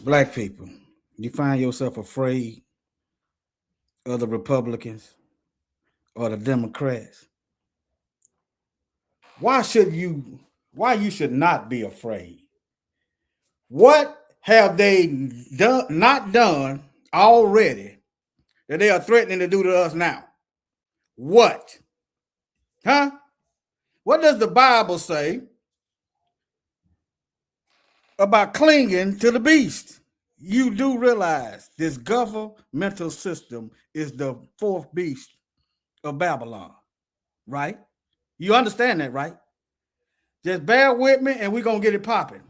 Black people, you find yourself afraid of the Republicans or the Democrats. Why should you? Why you should not be afraid? What have they not done already that they are threatening to do to us now? What? Huh? What does the Bible say about clinging to the beast? You do realize this governmental system is the fourth beast of Babylon, right? You understand that, right? Just bear with me and we're going to get it popping.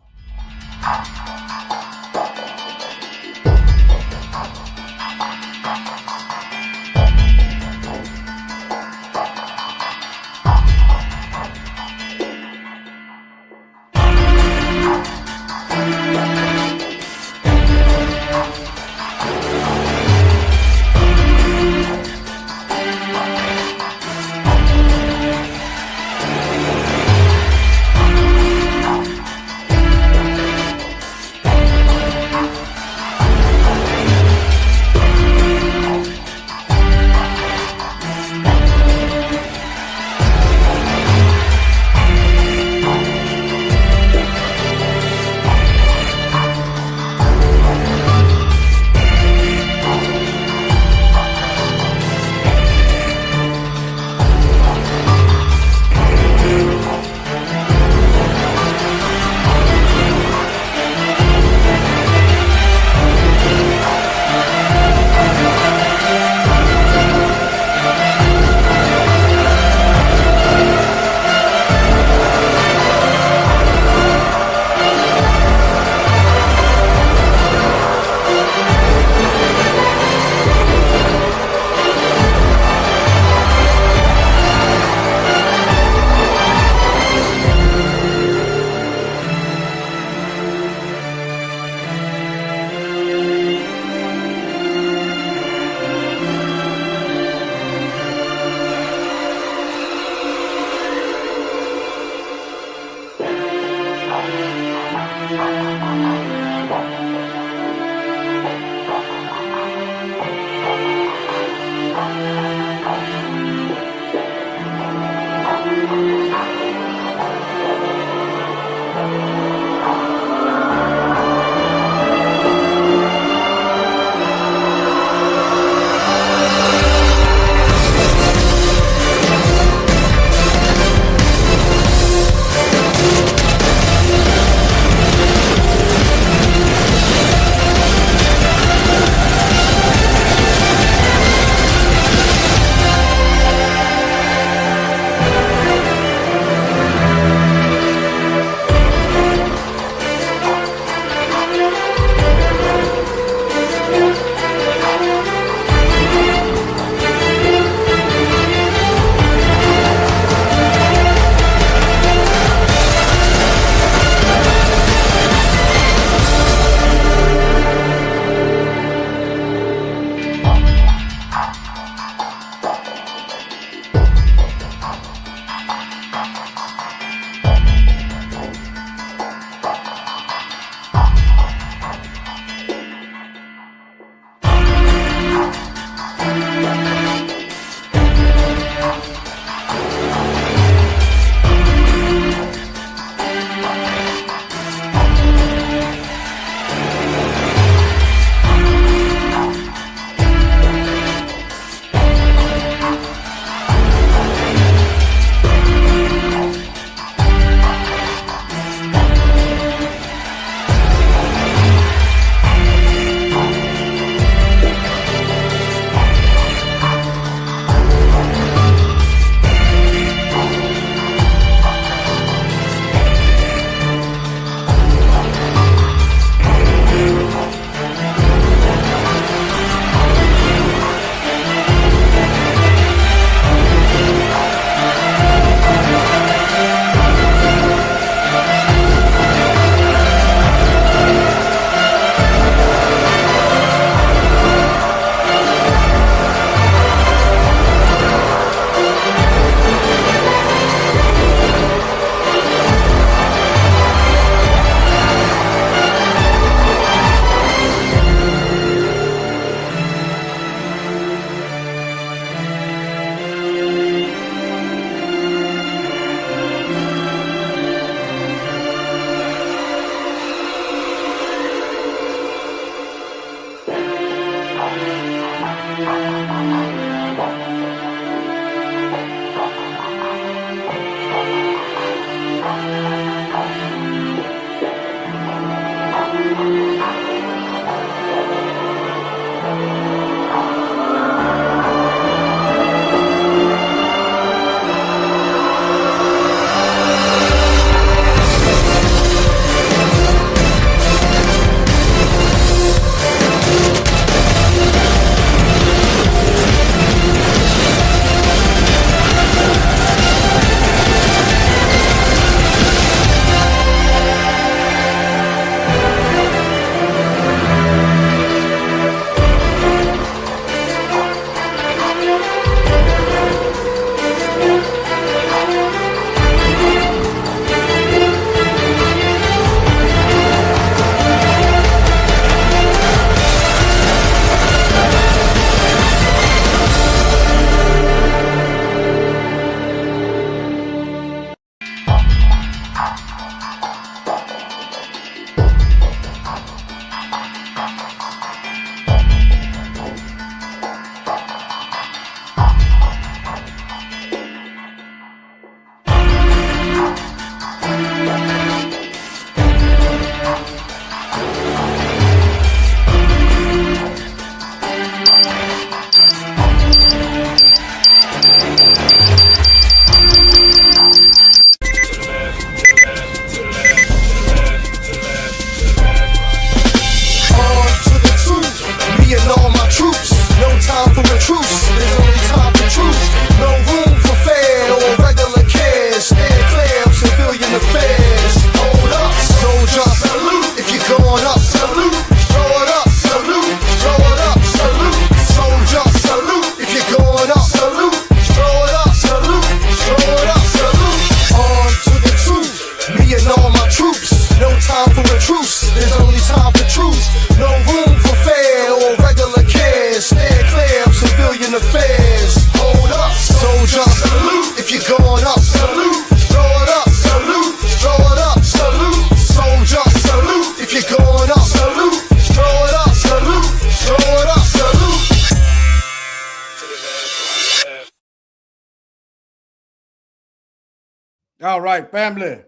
All right, family.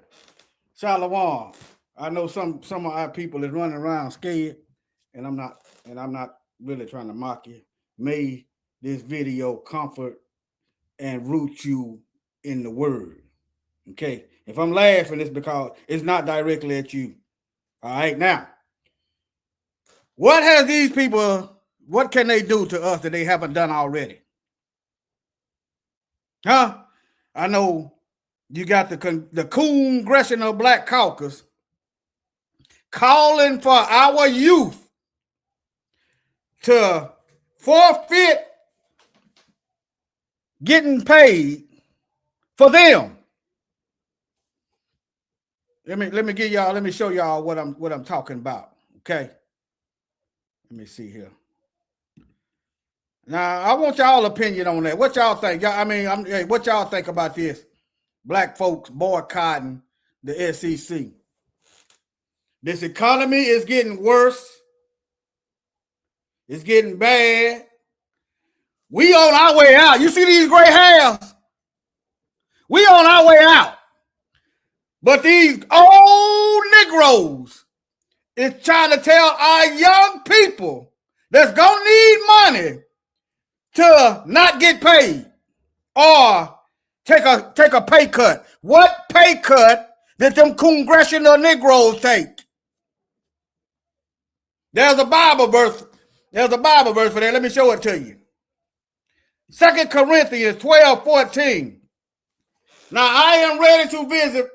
Shalom. I know some of our people is running around scared, and I'm not really trying to mock you. May this video comfort and root you in the word. Okay. If I'm laughing, it's because it's not directly at you. All right. Now, what has these people, what can they do to us that they haven't done already? Huh? I know you got the Congressional Black Caucus calling for our youth to forfeit getting paid for them. Let me show y'all what I'm talking about. Okay. Let me see here. Now I want y'all opinion on that. What y'all think? What y'all think about this? Black folks boycotting the SEC. This economy is getting worse. It's getting bad. We on our way out. You see these gray hairs? We on our way out. But these old Negroes is trying to tell our young people that's gonna need money to not get paid or take a pay cut. What pay cut did them congressional Negroes take? There's a Bible verse. There's a Bible verse for that. Let me show it to you. 2 Corinthians 12:14. Now I am ready to visit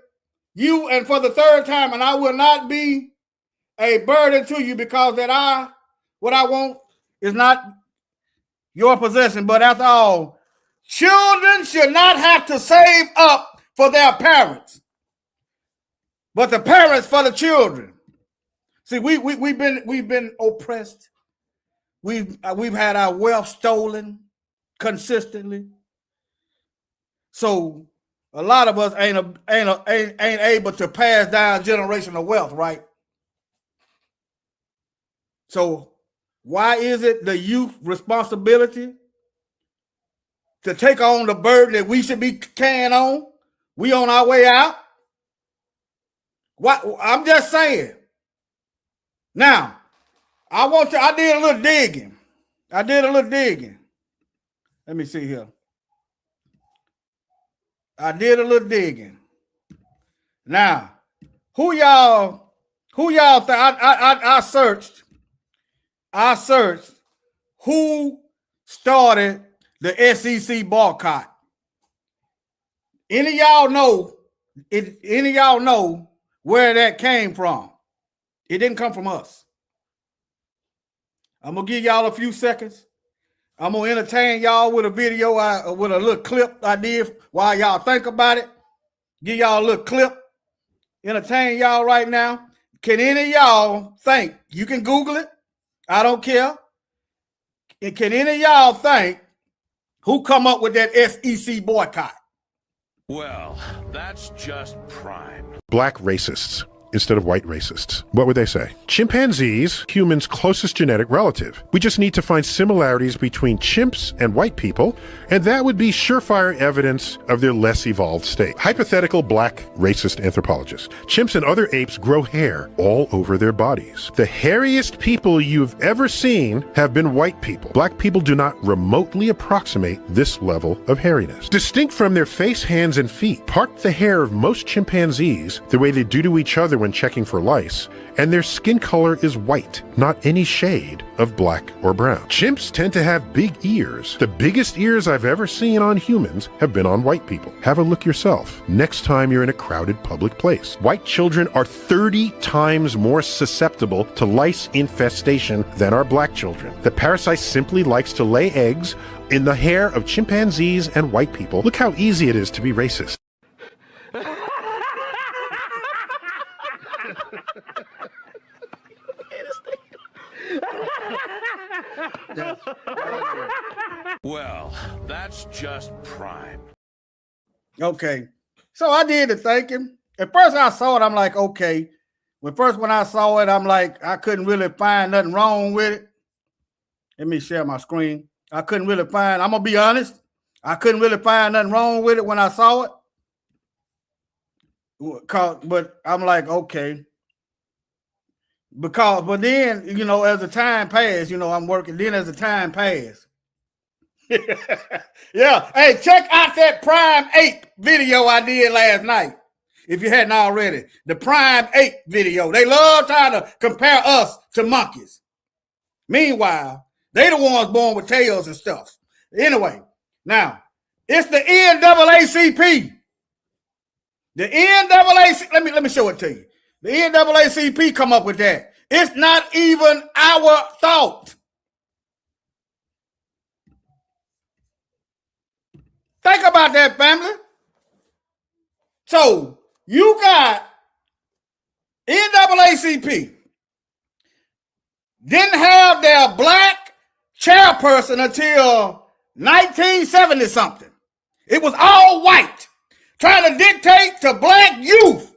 you, and for the third time, and I will not be a burden to you, because what I want is not your possession. But after all, children should not have to save up for their parents, but the parents for the children. See, we've been oppressed. We've had our wealth stolen consistently. So a lot of us ain't able to pass down generational wealth, right? So why is it the youth responsibility to take on the burden that we should be carrying on? We on our way out. What I'm just saying. Now, I did a little digging. Let me see here. I did a little digging. Now, who y'all think? I searched who started the SEC boycott. Any of y'all know where that came from? It didn't come from us. I'm gonna give y'all a few seconds. I'm gonna entertain y'all with a video, with a little clip I did while y'all think about it. Give y'all a little clip. Entertain y'all right now. Can any of y'all think? You can Google it. I don't care. Can any of y'all think who come up with that SEC boycott? Well, that's just prime. Black racists instead of white racists. What would they say? Chimpanzees, humans' closest genetic relative. We just need to find similarities between chimps and white people, and that would be surefire evidence of their less evolved state. Hypothetical black racist anthropologist. Chimps and other apes grow hair all over their bodies. The hairiest people you've ever seen have been white people. Black people do not remotely approximate this level of hairiness. Distinct from their face, hands, and feet, part the hair of most chimpanzees the way they do to each other when checking for lice, and their skin color is white, not any shade of black or brown. Chimps tend to have big ears. The biggest ears I've ever seen on humans have been on white people. Have a look yourself next time you're in a crowded public place. White children are 30 times more susceptible to lice infestation than our black children. The parasite simply likes to lay eggs in the hair of chimpanzees and white people. Look how easy it is to be racist. Well, that's just prime. Okay. So I did the thinking. At first I saw it, I'm like, okay. When I saw it, I'm like, I couldn't really find nothing wrong with it. Let me share my screen. I'm gonna be honest. I couldn't really find nothing wrong with it when I saw it. But I'm like, okay. But then, as the time passed, I'm working. Then as the time passed. Yeah. Hey, check out that Prime 8 video I did last night. If you hadn't already. The Prime 8 video. They love trying to compare us to monkeys. Meanwhile, they the ones born with tails and stuff. Anyway, now, it's the NAACP. The NAACP, let me show it to you. The NAACP come up with that. It's not even our thought. Think about that, family. So you got NAACP didn't have their black chairperson until 1970 something. It was all white, trying to dictate to black youth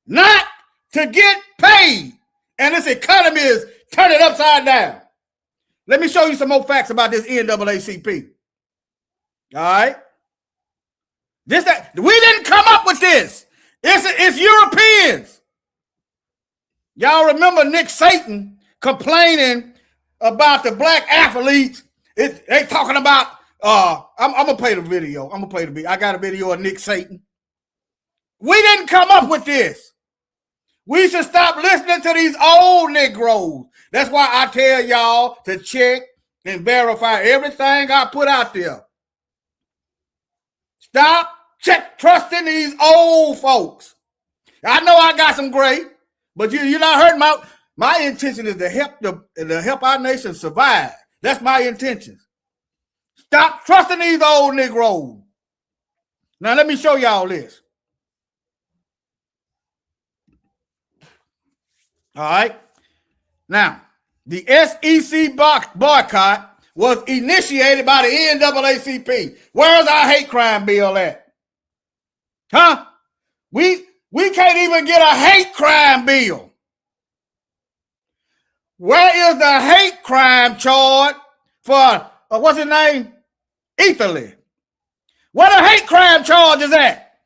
not to get paid. And this economy is turning upside down. Let me show you some more facts about this NAACP. All right. We didn't come up with this. It's Europeans. Y'all remember Nick Saban complaining about the black athletes? They talking about, I'm going to play the video. I got a video of Nick Saban. We didn't come up with this. We should stop listening to these old Negroes. That's why I tell y'all to check and verify everything I put out there. Stop trusting these old folks. I know I got some gray, but you not hurting my intention is to help our nation survive. That's my intention. Stop trusting these old Negroes. Now let me show y'all this. All right. Now, the SEC boycott was initiated by the NAACP. Where's our hate crime bill at? Huh? We can't even get a hate crime bill. Where is the hate crime charge for, what's his name? Etherly. Where the hate crime charge is at?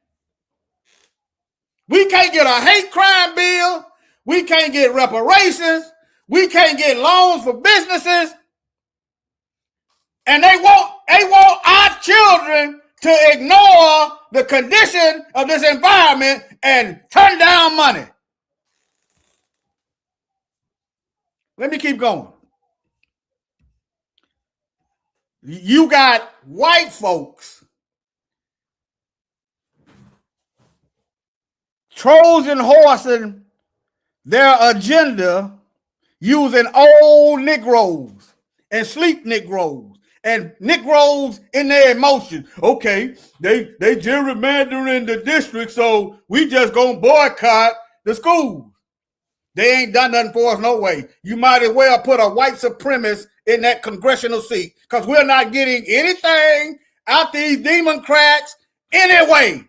We can't get a hate crime bill. We can't get reparations. We can't get loans for businesses. And they want our children to ignore the condition of this environment and turn down money. Let me keep going. You got white folks Trojan horsing their agenda using old Negroes and sleep Negroes and Negroes in their emotions. Okay, they gerrymandering the district, so we just gonna boycott the schools. They ain't done nothing for us no way. You might as well put a white supremacist in that congressional seat because we're not getting anything out these demon cracks anyway.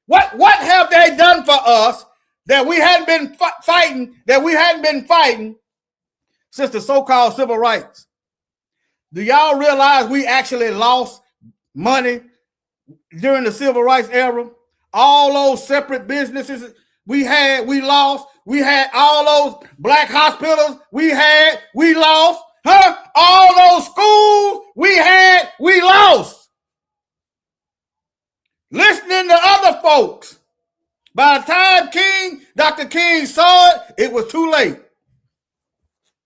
What have they done for us that we hadn't been fighting since the so-called civil rights? Do y'all realize we actually lost money during the civil rights era? All those separate businesses we lost. We had all those black hospitals we lost. Huh? All those schools we lost. Listening to other folks. By the time Dr. King saw it, it was too late.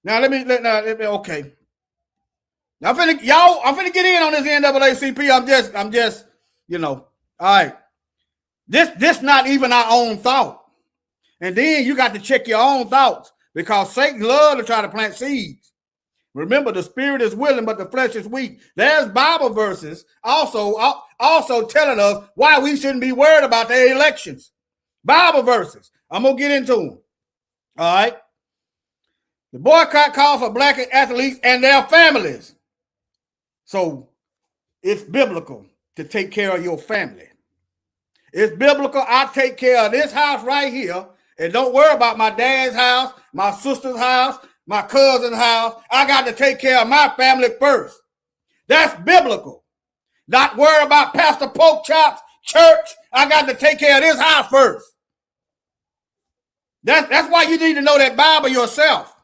Now let me okay. I'm finna get in on this NAACP. I'm just, all right. This not even our own thought. And then you got to check your own thoughts because Satan loves to try to plant seeds. Remember, the spirit is willing, but the flesh is weak. There's Bible verses also telling us why we shouldn't be worried about their elections. Bible verses. I'm going to get into them. All right. The boycott calls for black athletes and their families. So it's biblical to take care of your family. It's biblical. I take care of this house right here and don't worry about my dad's house, my sister's house, my cousin's house. I got to take care of my family first. That's biblical. Not worry about Pastor Pork Chop's church. I got to take care of this house first. That's why you need to know that Bible yourself.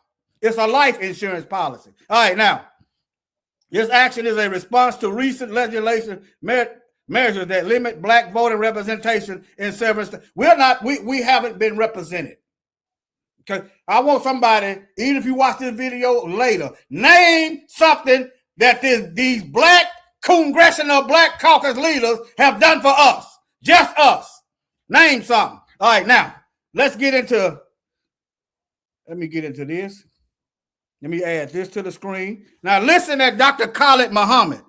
It's a life insurance policy. All right, now, this action is a response to recent legislation measures that limit black voting representation in several states. We haven't been represented. Okay, I want somebody, even if you watch this video later, name something that these black congressional black caucus leaders have done for us. Just us. Name something. All right, now, let me get into this. Let me add this to the screen. Now, listen at Dr. Khalid Muhammad.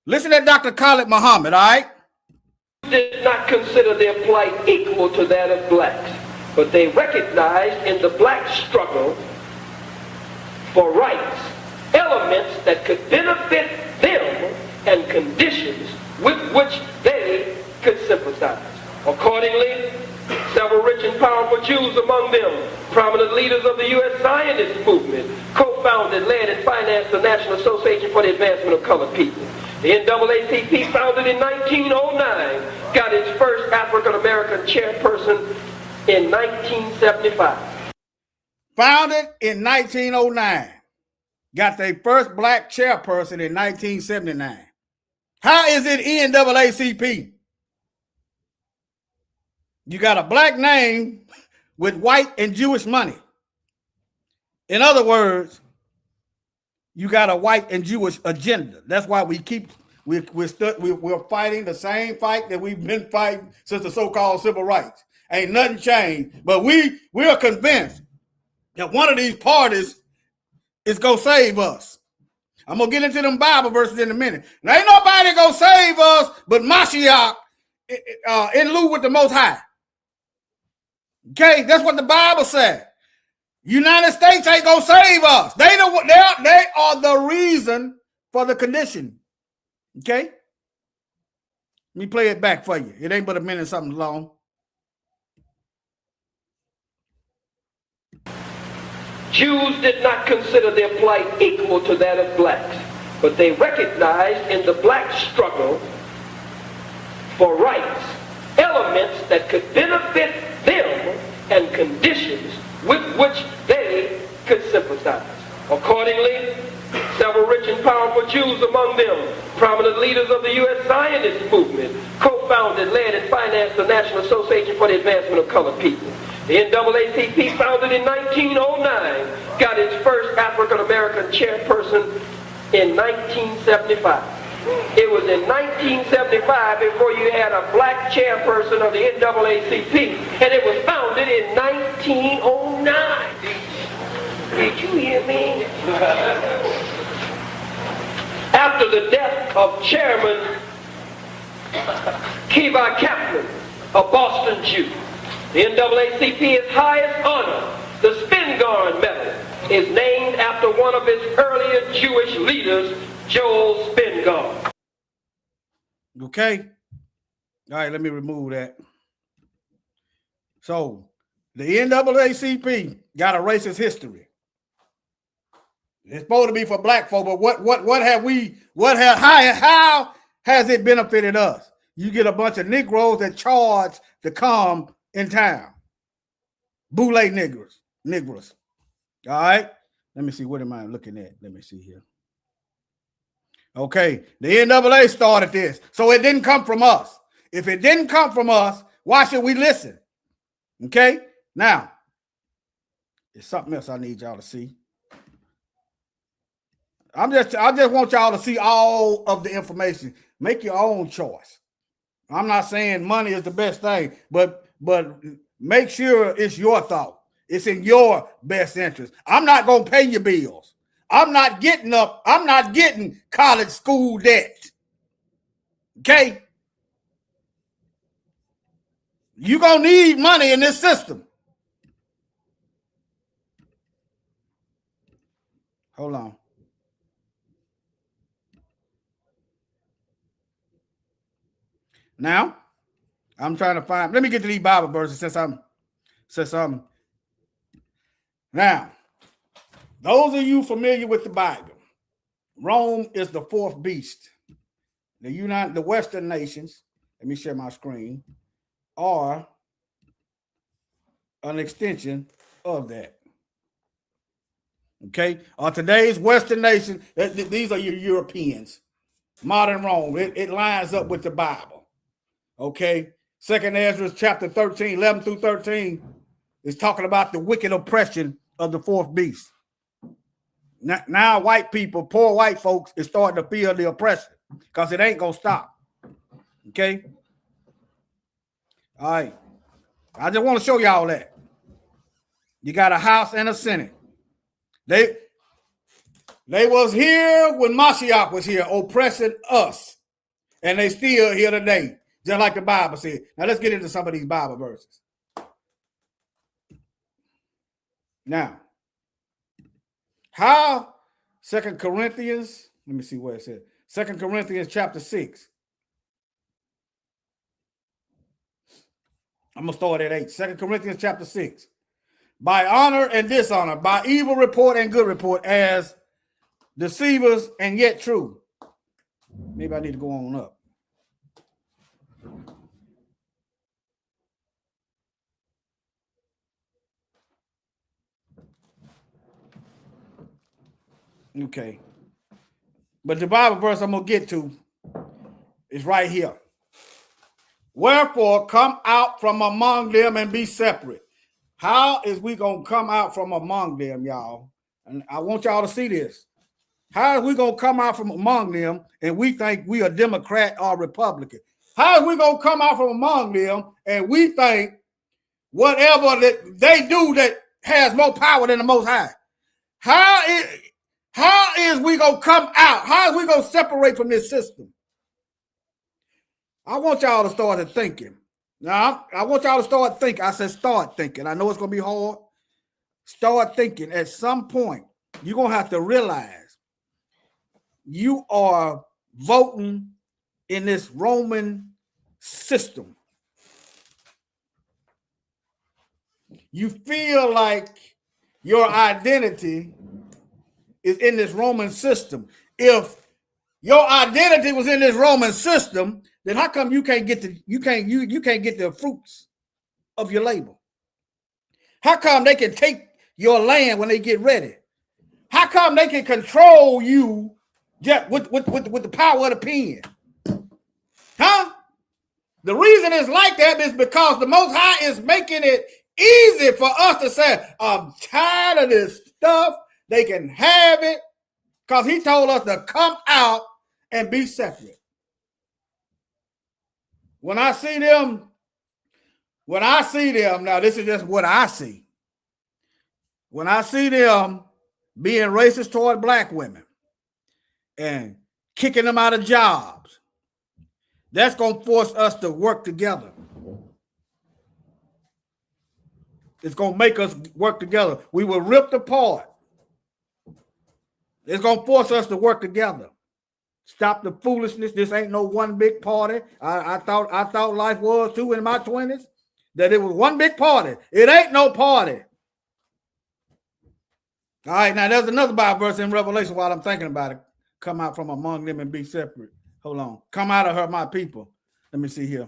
Listen at Dr. Khalid Muhammad, all right? Did not consider their plight equal to that of blacks, but they recognized in the black struggle for rights elements that could benefit them and conditions with which they could sympathize. Accordingly, several rich and powerful Jews among them, prominent leaders of the U.S. Zionist movement, co-founded, led, and financed the National Association for the Advancement of Colored People. The NAACP, founded in 1909, got its first African-American chairperson in 1975. Founded in 1909. Got their first black chairperson in 1979. How is it NAACP? You got a black name with white and Jewish money. In other words, you got a white and Jewish agenda. That's why we're fighting the same fight that we've been fighting since the so-called civil rights. Ain't nothing changed. But we are convinced that one of these parties is going to save us. I'm going to get into them Bible verses in a minute. Now, ain't nobody going to save us but Mashiach in lieu with the Most High. Okay, that's what the Bible said. United States ain't going to save us. They are the reason for the condition. Okay? Let me play it back for you. It ain't but a minute something long. Jews did not consider their plight equal to that of blacks, but they recognized in the black struggle for rights elements that could benefit them and conditions with which they could sympathize. Accordingly, several rich and powerful Jews among them, prominent leaders of the U.S. Zionist movement, co-founded, led, and financed the National Association for the Advancement of Colored People. The NAACP, founded in 1909, got its first African-American chairperson in 1975. It was in 1975 before you had a black chairperson of the NAACP, and it was founded in 1909. Did you hear me? After the death of Chairman Kiva Kaplan, a Boston Jew, the NAACP's highest honor, the Spingarn Medal, is named after one of its earlier Jewish leaders, Joel Spingarn. Okay. All right, let me remove that. So, the NAACP got a racist history. It's supposed to be for black folk, but how has it benefited us? You get a bunch of Negroes that charge to come in town. Boule Negroes. All right. Let me see. What am I looking at? Let me see here. Okay. The NAA started this. So it didn't come from us. If it didn't come from us, why should we listen? Okay. Now, there's something else I need y'all to see. I just want y'all to see all of the information. Make your own choice. I'm not saying money is the best thing, but make sure it's your thought. It's in your best interest. I'm not going to pay your bills. I'm not getting college school debt. Okay? You're going to need money in this system. Hold on. Now, I'm trying to find, let me get to these Bible verses since I'm now, those of you familiar with the Bible, Rome is the fourth beast. The Western nations let me share my screen, are an extension of that. Okay, today's Western nation, these are your Europeans, modern Rome. It lines up with the Bible. Okay, 2nd Ezra chapter 13, 11 through 13 is talking about the wicked oppression of the fourth beast. Now white people, poor white folks, is starting to feel the oppression because it ain't gonna stop. Okay, all right. I just want to show y'all that you got a House and a Senate. They was here when Mashiach was here oppressing us, and they still here today, just like the Bible said. Now let's get into some of these Bible verses. Now, how 2 Corinthians, let me see where it says. 2 Corinthians chapter 6. I'm going to start at 8. 2 Corinthians chapter 6. By honor and dishonor, by evil report and good report, as deceivers and yet true. Maybe I need to go on up. Okay. But the Bible verse I'm going to get to is right here. Wherefore, come out from among them and be separate. How is we going to come out from among them, y'all? And I want y'all to see this. How are we going to come out from among them and we think we are Democrat or Republican? How are we going to come out from among them and we think whatever that they do that has more power than the Most High? How is we going to come out? How are we going to separate from this system? I want y'all to start thinking. Now, I want y'all to start thinking. I said start thinking. I know it's going to be hard. Start thinking. At some point, you're going to have to realize you are voting in this Roman system. You feel like your identity is in this Roman system. If your identity was in this Roman system, then how come you can't get the fruits of your labor? How come they can take your land when they get ready? How come they can control you just with the power of the pen? Huh? The reason it's like that is because the Most High is making it easy for us to say, I'm tired of this stuff. They can have it because he told us to come out and be separate. When I see them, now this is just what I see. When I see them being racist toward black women and kicking them out of jobs, that's going to force us to work together. It's going to make us work together. We were ripped apart. It's going to force us to work together. Stop the foolishness. This ain't no one big party. I thought life was too in my 20s, that it was one big party. It ain't no party. All right, now there's another Bible verse in Revelation while I'm thinking about it. Come out from among them and be separate. Hold on. Come out of her, my people. Let me see here.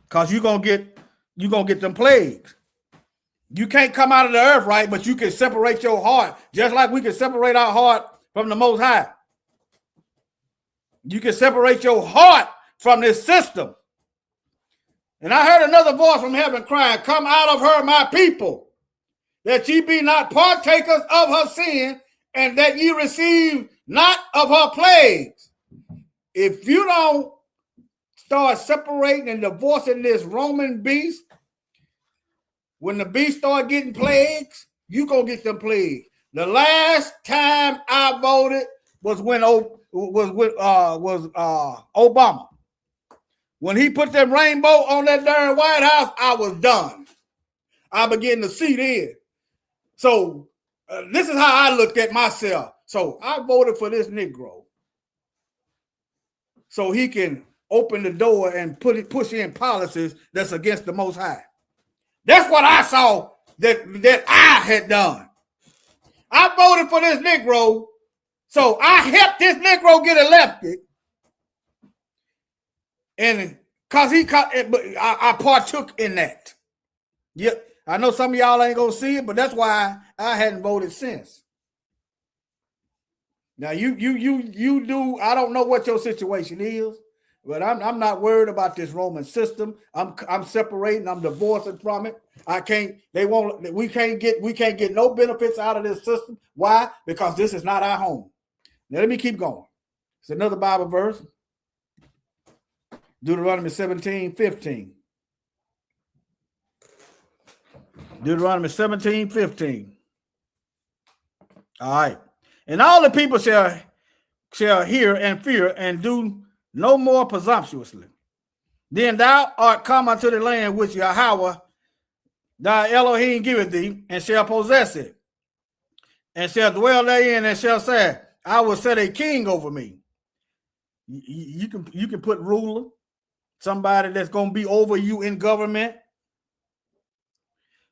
Because you're gonna get them plagues. You can't come out of the earth, right? But you can separate your heart, just like we can separate our heart from the Most High. You can separate your heart from this system. And I heard another voice from heaven crying, come out of her, my people, that ye be not partakers of her sin, and that ye receive not of her plagues. If you don't start separating and divorcing this Roman beast, when the beast start getting plagues, you gonna get them plagues. The last time I voted was when Obama. When he put that rainbow on that darn White House, I was done. I began to see then. So this is how I looked at myself. So I voted for this Negro so he can open the door and push in policies that's against the Most High. That's what I saw that I had done. I voted for this Negro So I helped this Negro get elected, and because I partook in that. Yep, I know some of y'all ain't gonna see it, but that's why I hadn't voted since. Now you do. I don't know what your situation is, but I'm not worried about this Roman system. I'm separating. I'm divorcing from it. I can't. They won't. We can't get no benefits out of this system. Why? Because this is not our home. Now let me keep going. It's another Bible verse. Deuteronomy 17:15. Deuteronomy 17:15. All right. And all the people shall hear and fear and do no more presumptuously. Then thou art come unto the land which Yahweh thy Elohim giveth thee, and shall possess it, and shall dwell therein, and shall say, I will set a king over me. You can put ruler, somebody that's going to be over you in government,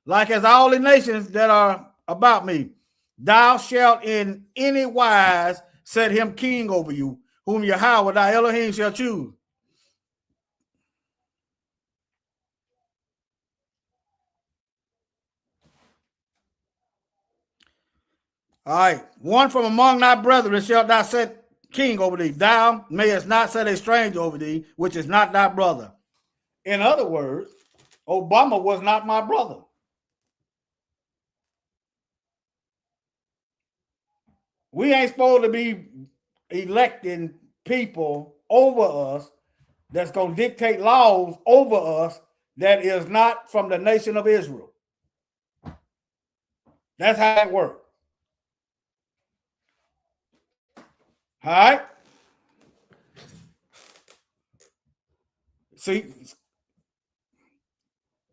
like as all the nations that are about me. Thou shalt in any wise set him king over you, whom Yahweh thy Elohim shall choose. All right. One from among thy brethren shalt thou set king over thee. Thou mayest not set a stranger over thee, which is not thy brother. In other words, Obama was not my brother. We ain't supposed to be electing people over us that's going to dictate laws over us that is not from the nation of Israel. That's how it works. All right? See,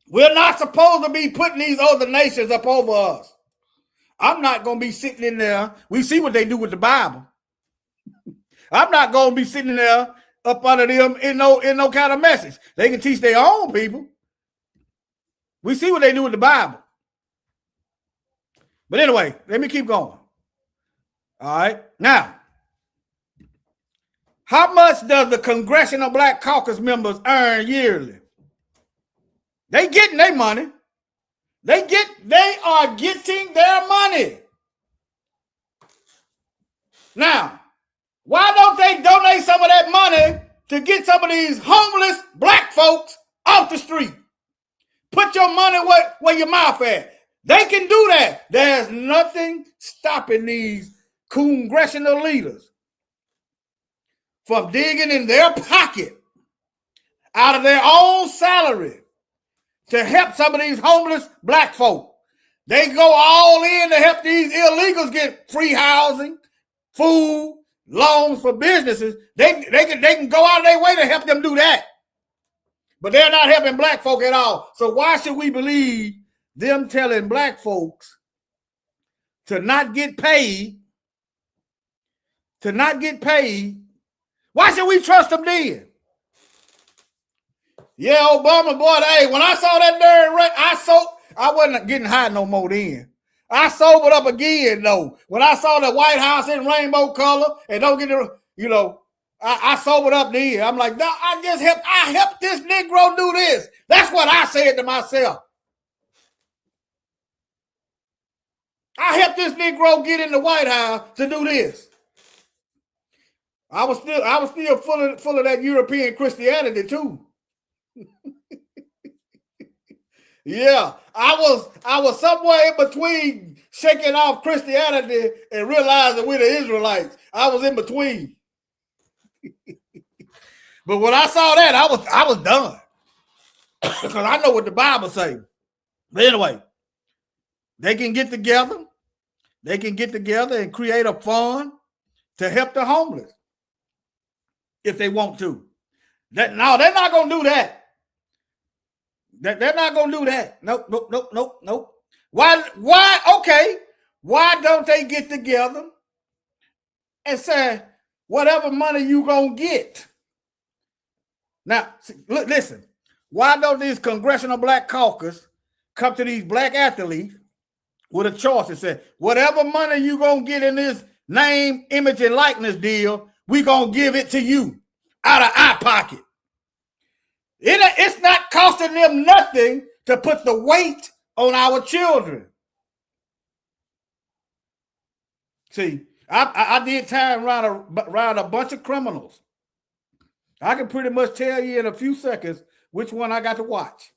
we're not supposed to be putting these other nations up over us. I'm not going to be sitting in there. We see what they do with the Bible. I'm not going to be sitting there up under them in no kind of message. They can teach their own people. We see what they do with the Bible. But anyway, let me keep going. All right. Now, how much does the Congressional Black Caucus members earn yearly? They getting their money. They are getting their money. Now, why don't they donate some of that money to get some of these homeless black folks off the street? Put your money where your mouth at. They can do that. There's nothing stopping these congressional leaders from digging in their pocket out of their own salary to help some of these homeless black folk. They go all in to help these illegals get free housing, food, loans for businesses. They can go out of their way to help them do that. But they're not helping black folk at all. So why should we believe them telling black folks to not get paid? Why should we trust them then? Yeah, Obama, boy, hey, when I saw that darn rate, I wasn't getting high no more then. I sobered up again, though. When I saw the White House in rainbow color, and don't get it, I sobered up then. I'm like, no, I helped this Negro do this. That's what I said to myself. I helped this Negro get in the White House to do this. I was still full of that European Christianity too. Yeah, I was somewhere in between shaking off Christianity and realizing we're the Israelites. I was in between. But when I saw that, I was done. Because I know what the Bible says. But anyway, they can get together. They can get together and create a fund to help the homeless if they want to. No, they're not going to do that. They're not going to do that. Nope. Why? Okay. Why don't they get together and say, whatever money you going to get? Now, look, listen. Why don't these Congressional Black Caucus come to these black athletes with a choice and say, whatever money you going to get in this name, image, and likeness deal, we gonna give it to you out of our pocket. It's not costing them nothing to put the weight on our children. See, I did time around a bunch of criminals. I can pretty much tell you in a few seconds which one I got to watch.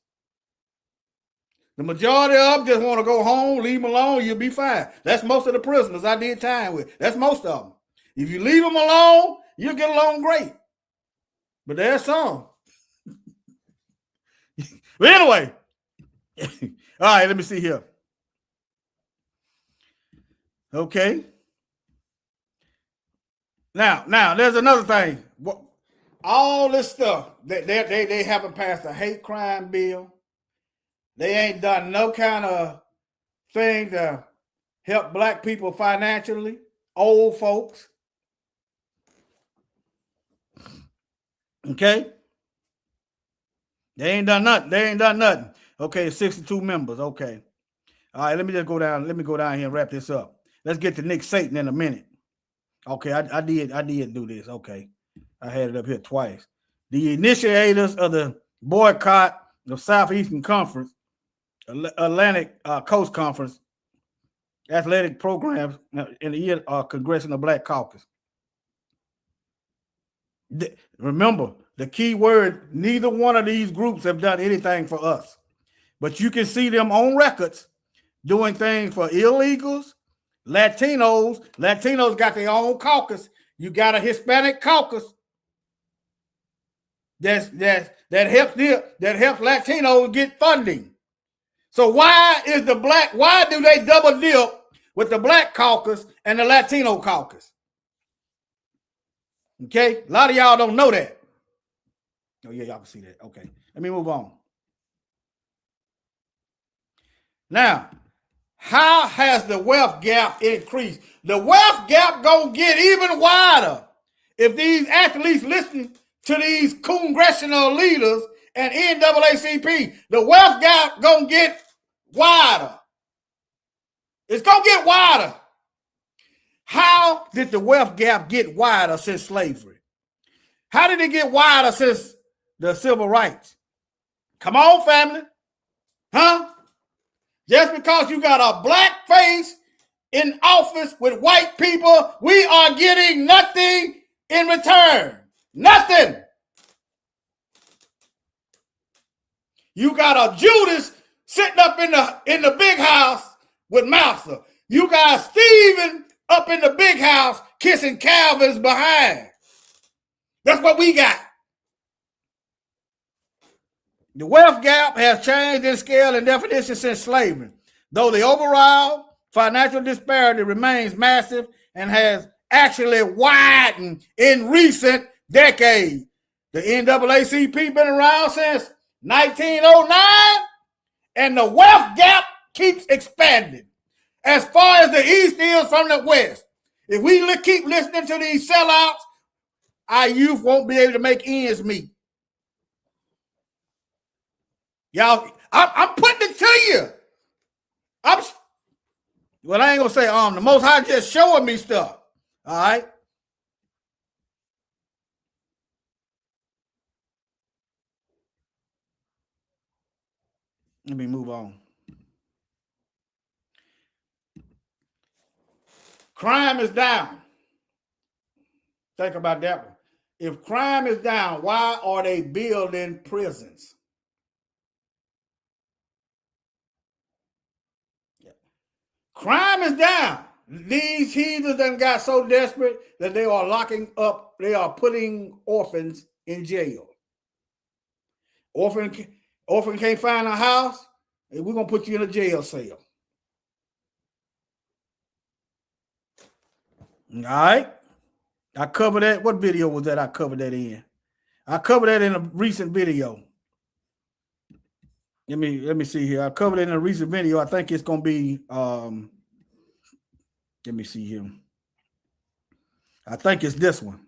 The majority of them just want to go home, leave them alone, you'll be fine. That's most of the prisoners I did time with. That's most of them. If you leave them alone, you'll get along great. But there's some. But anyway, all right, let me see here. Okay. Now, there's another thing. All this stuff, they haven't passed a hate crime bill. They ain't done no kind of thing to help black people financially, old folks. Okay? They ain't done nothing. Okay, 62 members. Okay. All right, let me go down here and wrap this up. Let's get to Nick Satan in a minute. Okay, I did do this. Okay. I had it up here twice. The initiators of the boycott of Southeastern Conference, Atlantic Coast Conference, athletic programs in the year Congressional Black Caucus. Remember, the key word, neither one of these groups have done anything for us. But you can see them on records doing things for illegals, Latinos. Latinos got their own caucus. You got a Hispanic caucus that helps Latinos get funding. So why do they double dip with the Black Caucus and the Latino Caucus? Okay, a lot of y'all don't know that. Oh yeah, y'all can see that. Okay, let me move on. Now, how has the wealth gap increased? The wealth gap gonna get even wider if these athletes listen to these congressional leaders and NAACP. The wealth gap gonna get wider. It's gonna get wider. How did the wealth gap get wider since slavery? How did it get wider since the civil rights? Come on, family. Huh? Just because you got a black face in office with white people, we are getting nothing in return. Nothing. You got a Judas sitting up in the big house with Mouser. You got Stephen up in the big house kissing Calvin's behind. That's what we got. The wealth gap has changed in scale and definition since slavery, though the overall financial disparity remains massive and has actually widened in recent decades. The NAACP been around since 1909, and the wealth gap keeps expanding as far as the East is from the West. If we keep listening to these sellouts, our youth won't be able to make ends meet. Y'all, I'm putting it to you. I ain't gonna say the Most High just showing me stuff. All right. Let me move on. Crime is down. Think about that one. If crime is down, why are they building prisons? Crime is down. These heathens done got so desperate that they are putting orphans in jail. Orphan can't find a house, and we're going to put you in a jail cell. All right. I covered that. What video was that I covered that in? I covered that in a recent video. Let me see here. I covered it in a recent video. I think it's going to be, let me see here. I think it's this one.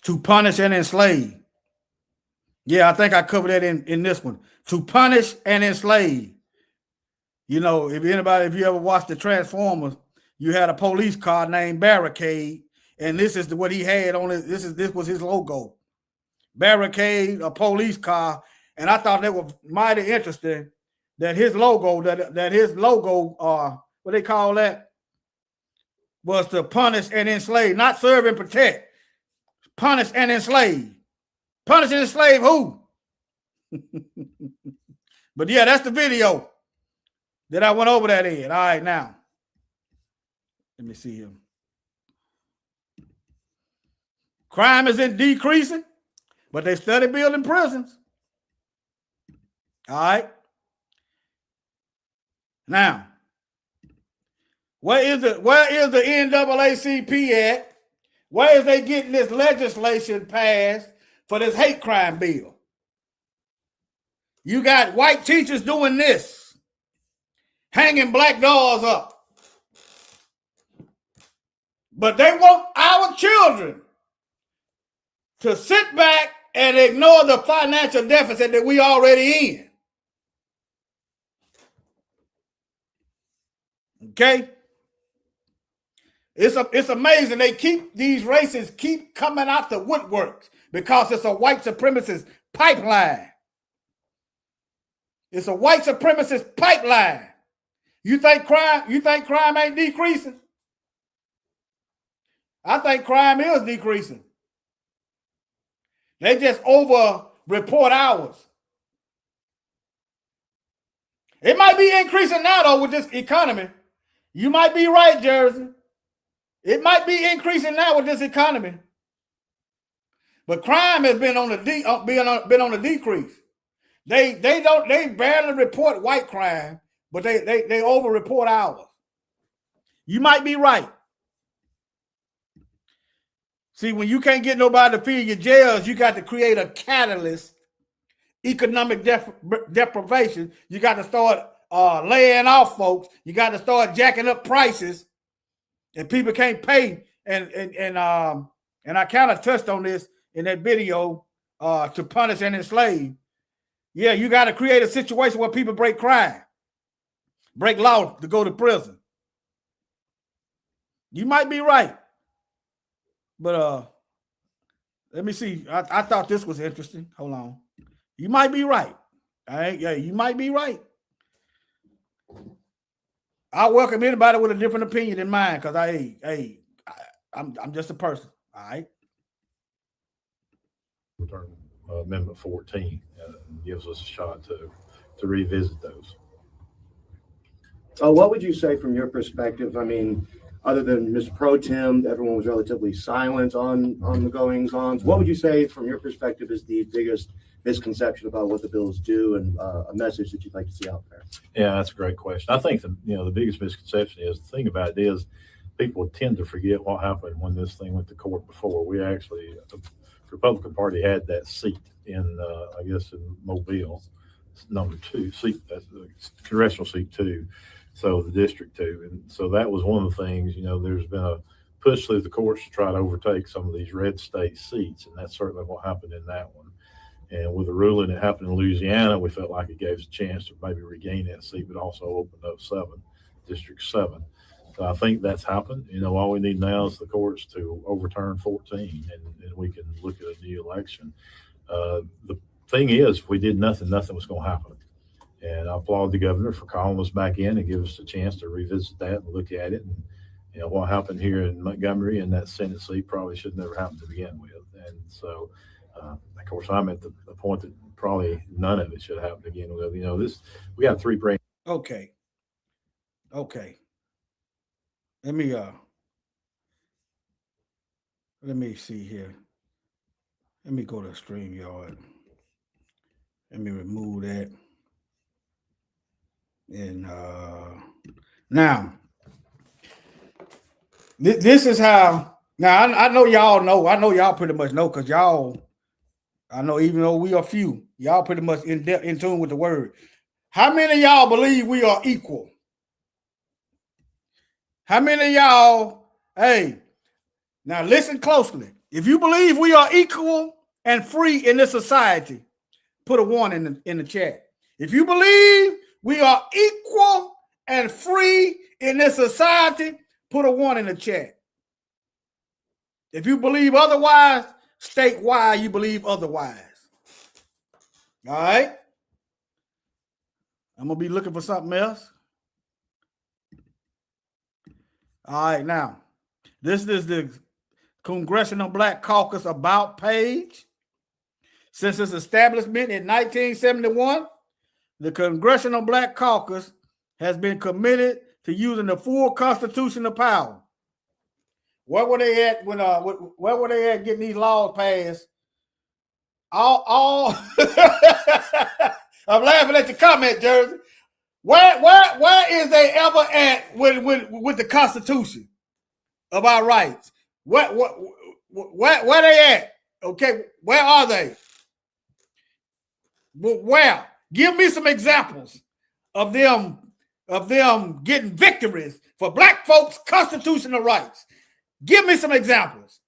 To punish and enslave. Yeah, I think I covered that in this one. To punish and enslave. You know, if you ever watched the Transformers, you had a police car named Barricade, and this is what he had on it. This was his logo. Barricade, a police car, and I thought that was mighty interesting that his logo, what they call that, was to punish and enslave, not serve and protect. Punish and enslave. Punish and enslave who? But yeah, that's the video that I went over that in. All right, now. Let me see him. Crime isn't decreasing, but they study building prisons. All right. Now, where is the NAACP at? Where is they getting this legislation passed for this hate crime bill? You got white teachers doing this, hanging black dogs up. But they want our children to sit back and ignore the financial deficit that we already in. Okay? It's amazing. These races keep coming out the woodworks because it's a white supremacist pipeline. It's a white supremacist pipeline. You think crime ain't decreasing? I think crime is decreasing. They just over report hours. It might be increasing now though with this economy. You might be right, Jersey. It might be increasing now with this economy. But crime has been on the decrease. They barely report white crime, but they over report ours. You might be right. See, when you can't get nobody to fill your jails, you got to create a catalyst. Economic deprivation. You got to start laying off folks. You got to start jacking up prices, and people can't pay. And I kind of touched on this in that video to punish and enslave. Yeah, you got to create a situation where people break crime, break law to go to prison. You might be right. But let me see. I thought this was interesting. Hold on. You might be right. All right. Yeah, you might be right. I welcome anybody with a different opinion than mine because I'm just a person. All right. Return Amendment 14 gives us a shot to revisit those. What would you say from your perspective? I mean, other than Mr. Pro Tem, everyone was relatively silent on the goings-ons. What would you say from your perspective is the biggest misconception about what the bills do, and a message that you'd like to see out there? Yeah, that's a great question. I think the biggest misconception is, the thing about it is people tend to forget what happened when this thing went to court before. We actually, the Republican Party had that seat in, I guess, in Mobile, number 2 seat, that's the congressional seat 2. So the district 2. And so that was one of the things, there's been a push through the courts to try to overtake some of these red state seats. And that's certainly what happened in that one. And with the ruling that happened in Louisiana, we felt like it gave us a chance to maybe regain that seat, but also opened up District 7. So I think that's happened. All we need now is the courts to overturn 14 and we can look at a new election. The thing is, if we did nothing was going to happen. And I applaud the governor for calling us back in and give us a chance to revisit that and look at it. And what happened here in Montgomery and that Senate seat probably should never happen to begin with. And so, of course, I'm at the point that probably none of it should happen to begin with. We got 3 brain. Okay. Let me see here. Let me go to StreamYard. Let me remove that. And now, this is how. Now I know y'all know. I know y'all pretty much know because y'all. I know even though we are few, y'all pretty much in tune with the word. How many of y'all believe we are equal? How many of y'all? Hey, now listen closely. If you believe we are equal and free in this society, put a one in the chat. If you believe we are equal and free in this society, put a one in the chat. If you believe otherwise, state why you believe otherwise. All right? I'm going to be looking for something else. All right, now, this is the Congressional Black Caucus About page. Since its establishment in 1971, the Congressional Black Caucus has been committed to using the full constitutional power. Where were they at when? Where were they at getting these laws passed? All. I'm laughing at your comment, Jersey. Where is they ever at with the Constitution about rights? Where they at? Okay, where are they? Where? Give me some examples of them getting victories for black folks' constitutional rights. Give me some examples.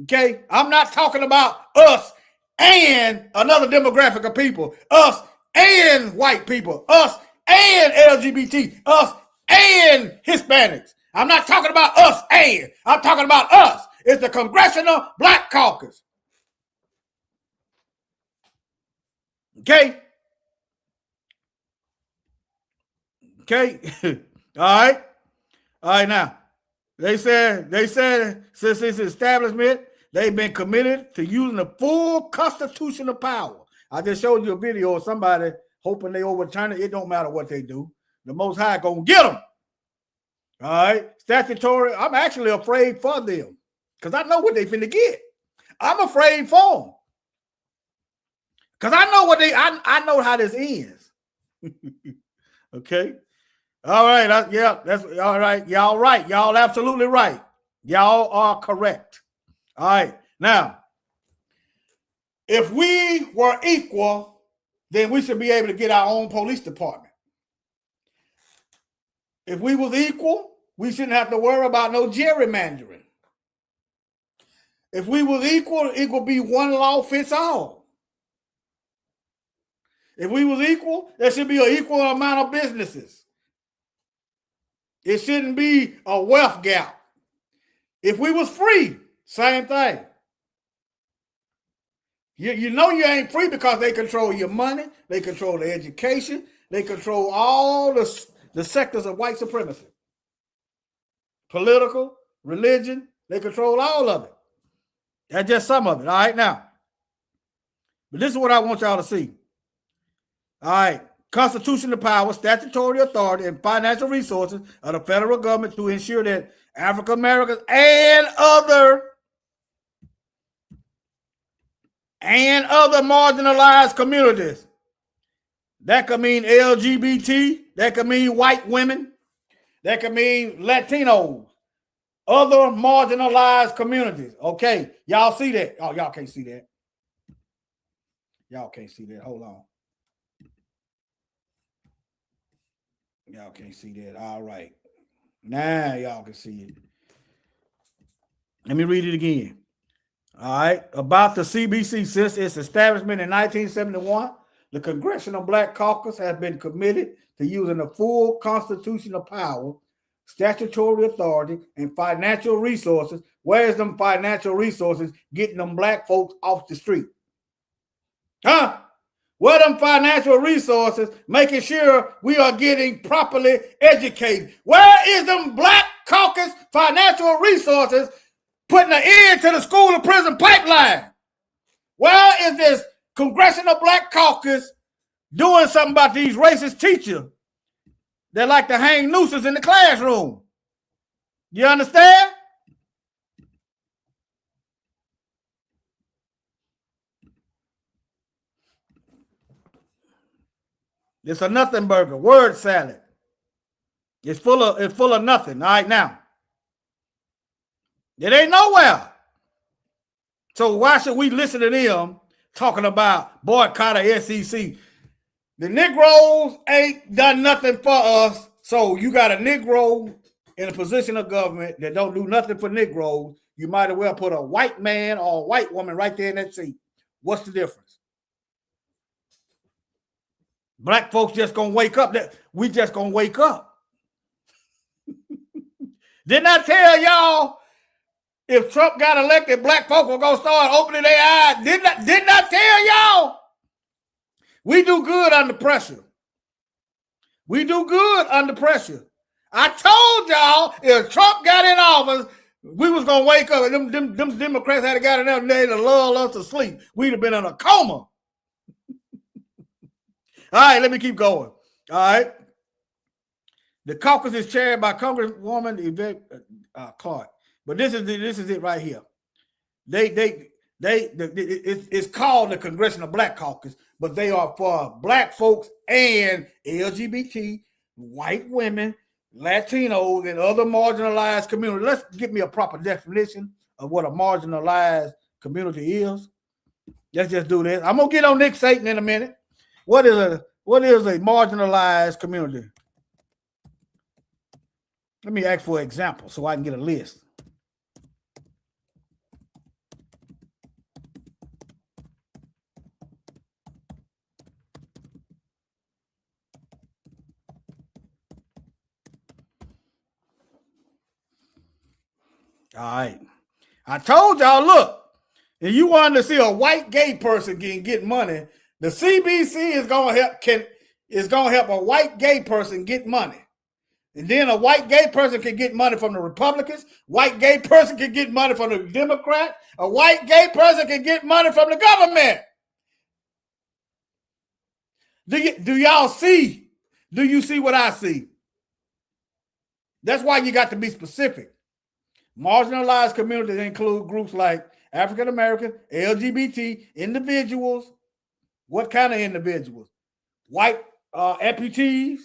Okay, I'm not talking about us and another demographic of people, us and white people, us and LGBT, us and Hispanics. I'm not talking about us and, I'm talking about us. It's the Congressional Black Caucus. Okay? Okay? All right, now. They said since its establishment, they've been committed to using the full constitutional power. I just showed you a video of somebody hoping they overturn it. It don't matter what they do. The Most High gonna get them. All right, statutory. I'm actually afraid for them because I know what they finna get. I'm afraid for them because I know I know how this ends. Okay. All right. That's all right. Y'all right. Y'all absolutely right. Y'all are correct. All right. Now, if we were equal, then we should be able to get our own police department. If we was equal, we shouldn't have to worry about no gerrymandering. If we was equal, it would be one law fits all. If we was equal, there should be an equal amount of businesses. It shouldn't be a wealth gap. If we was free, same thing. You know you ain't free because they control your money, they control the education, they control all the sectors of white supremacy. Political, religion, they control all of it. That's just some of it. All right, now. But this is what I want y'all to see. All right. Constitutional power, statutory authority, and financial resources of the federal government to ensure that African Americans and other marginalized communities. That could mean LGBT, that could mean white women, that could mean Latinos, other marginalized communities. Okay, y'all see that? Oh, y'all can't see that. Y'all can't see that. Hold on. Y'all can't see that. All right. Now y'all can see it. Let me read it again. All right. About the CBC, since its establishment in 1971, the Congressional Black Caucus has been committed to using the full constitutional power, statutory authority, and financial resources. Where's them financial resources getting them black folks off the street? Huh? Where them financial resources making sure we are getting properly educated? Where is them Black Caucus financial resources putting an end to the school and prison pipeline? Where is this Congressional Black Caucus doing something about these racist teachers that like to hang nooses in the classroom? You understand? It's a nothing burger, word salad. It's full of nothing. All right, now. It ain't nowhere. So why should we listen to them talking about boycott of SEC? The Negroes ain't done nothing for us. So you got a Negro in a position of government that don't do nothing for Negroes. You might as well put a white man or a white woman right there in that seat. What's the difference? Black folks just gonna wake up. That we just gonna wake up. Didn't I tell y'all if Trump got elected, black folks were gonna start opening their eyes? Didn't I tell y'all? We do good under pressure. We do good under pressure. I told y'all if Trump got in office, we was gonna wake up, and them Democrats had got in there and they'd have lulled us to sleep. We'd have been in a coma. All right, let me keep going. All right. The caucus is chaired by Congresswoman Yvette Clarke. But this is it right here. It's called the Congressional Black Caucus, but they are for black folks and LGBT, white women, Latinos, and other marginalized communities. Let's give me a proper definition of what a marginalized community is. Let's just do this. I'm gonna get on Nick Saban in a minute. What is a marginalized community? Let me ask for an example so I can get a list. All right. I told y'all, look, if you wanted to see a white gay person get money, the CBC is gonna help a white gay person get money. And then a white gay person can get money from the Republicans. White gay person can get money from the Democrats. A white gay person can get money from the government. Do y'all see? Do you see what I see? That's why you got to be specific. Marginalized communities include groups like African American, LGBT, individuals. What kind of individuals? White amputees,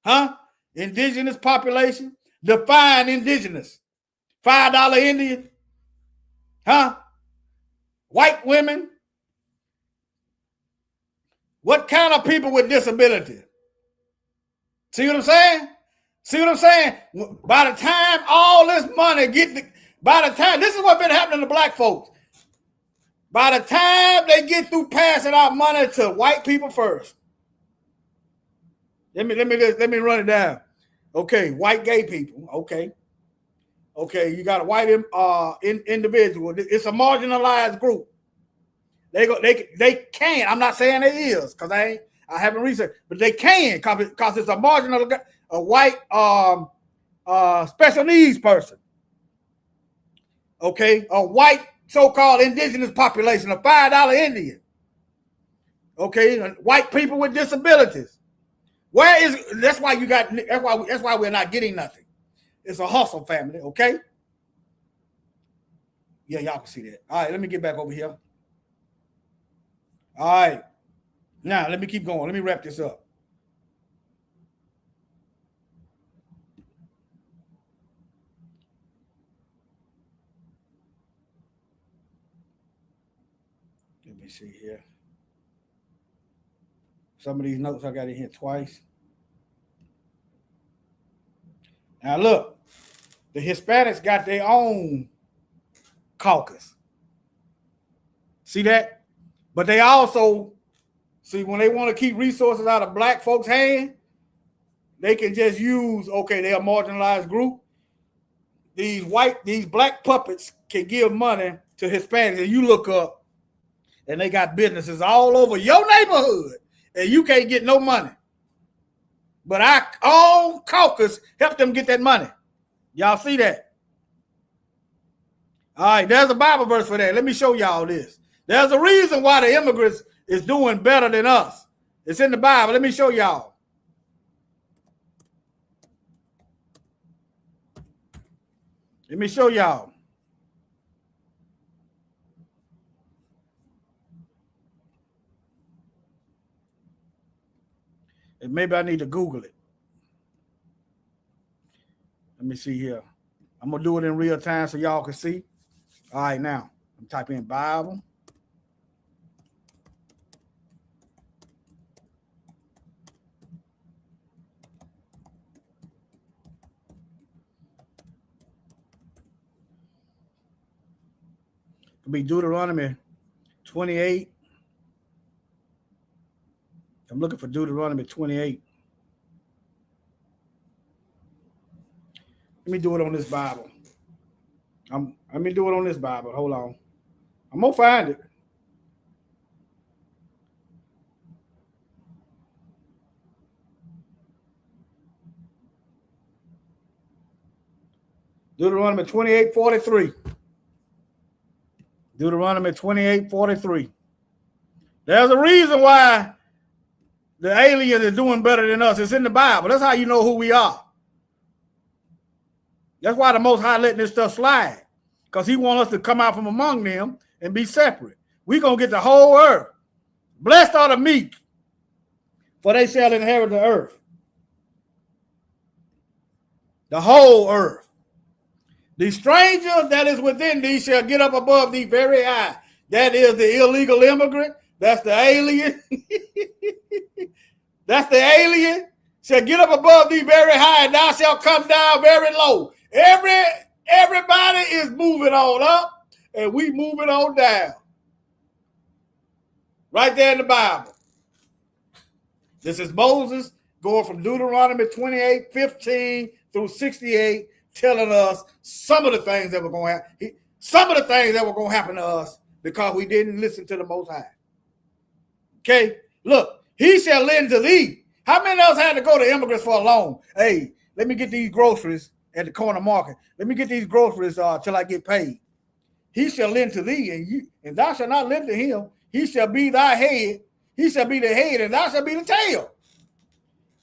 huh? Indigenous population. Define indigenous. $5 Indian, huh? White women. What kind of people with disability? See what I'm saying? See what I'm saying? By the time all this money this is what's been happening to black folks. By the time they get through passing out money to white people first. Let me run it down. Okay, white gay people. Okay, you got a white individual. It's a marginalized group. They can. I'm not saying it is because I haven't researched, but they can because it's a white special needs person. Okay, a white so-called indigenous population, a $5 Indian. Okay, white people with disabilities. That's why we're not getting nothing. It's a hustle family, okay? Yeah, y'all can see that. All right, let me get back over here. All right. Now, let me keep going. Let me wrap this up. Let me see here. Some of these notes I got in here twice. Now, look. The Hispanics got their own caucus. See that? But they also, when they want to keep resources out of black folks' hands, they can just use, they're a marginalized group. These black puppets can give money to Hispanics. And you look up, and they got businesses all over your neighborhood, and you can't get no money. But our own caucus helped them get that money. Y'all see that? All right, there's a Bible verse for that. Let me show y'all this. There's a reason why the immigrants is doing better than us. It's in the Bible. Let me show y'all. Let me show y'all. And maybe I need to Google it. Let me see here. I'm going to do it in real time so y'all can see. All right, now. I'm typing in Bible. It'll be Deuteronomy 28. I'm looking for Deuteronomy 28. Let me do it on this Bible. Let me do it on this Bible. Hold on. I'm going to find it. Deuteronomy 28:43. Deuteronomy 28:43. There's a reason why the alien is doing better than us. It's in the Bible. That's how you know who we are. That's why the Most High letting this stuff slide. Because he wants us to come out from among them and be separate. We're going to get the whole earth. Blessed are the meek, for they shall inherit the earth. The whole earth. The stranger that is within thee shall get up above thee very high. That is the illegal immigrant. That's the alien. That's the alien. Shall get up above thee very high, and thou shalt come down very low. Everybody is moving on up, and we moving on down. Right there in the Bible. This is Moses going from Deuteronomy 28:15 through 68, telling us some of the things that were going to happen. Some of the things that were going to happen to us because we didn't listen to the Most High. Okay, look, he shall lend to thee. How many of us had to go to immigrants for a loan? Hey, let me get these groceries at the corner market. Let me get these groceries till I get paid. He shall lend to thee, and thou shalt not lend to him. He shall be thy head. He shall be the head, and thou shalt be the tail.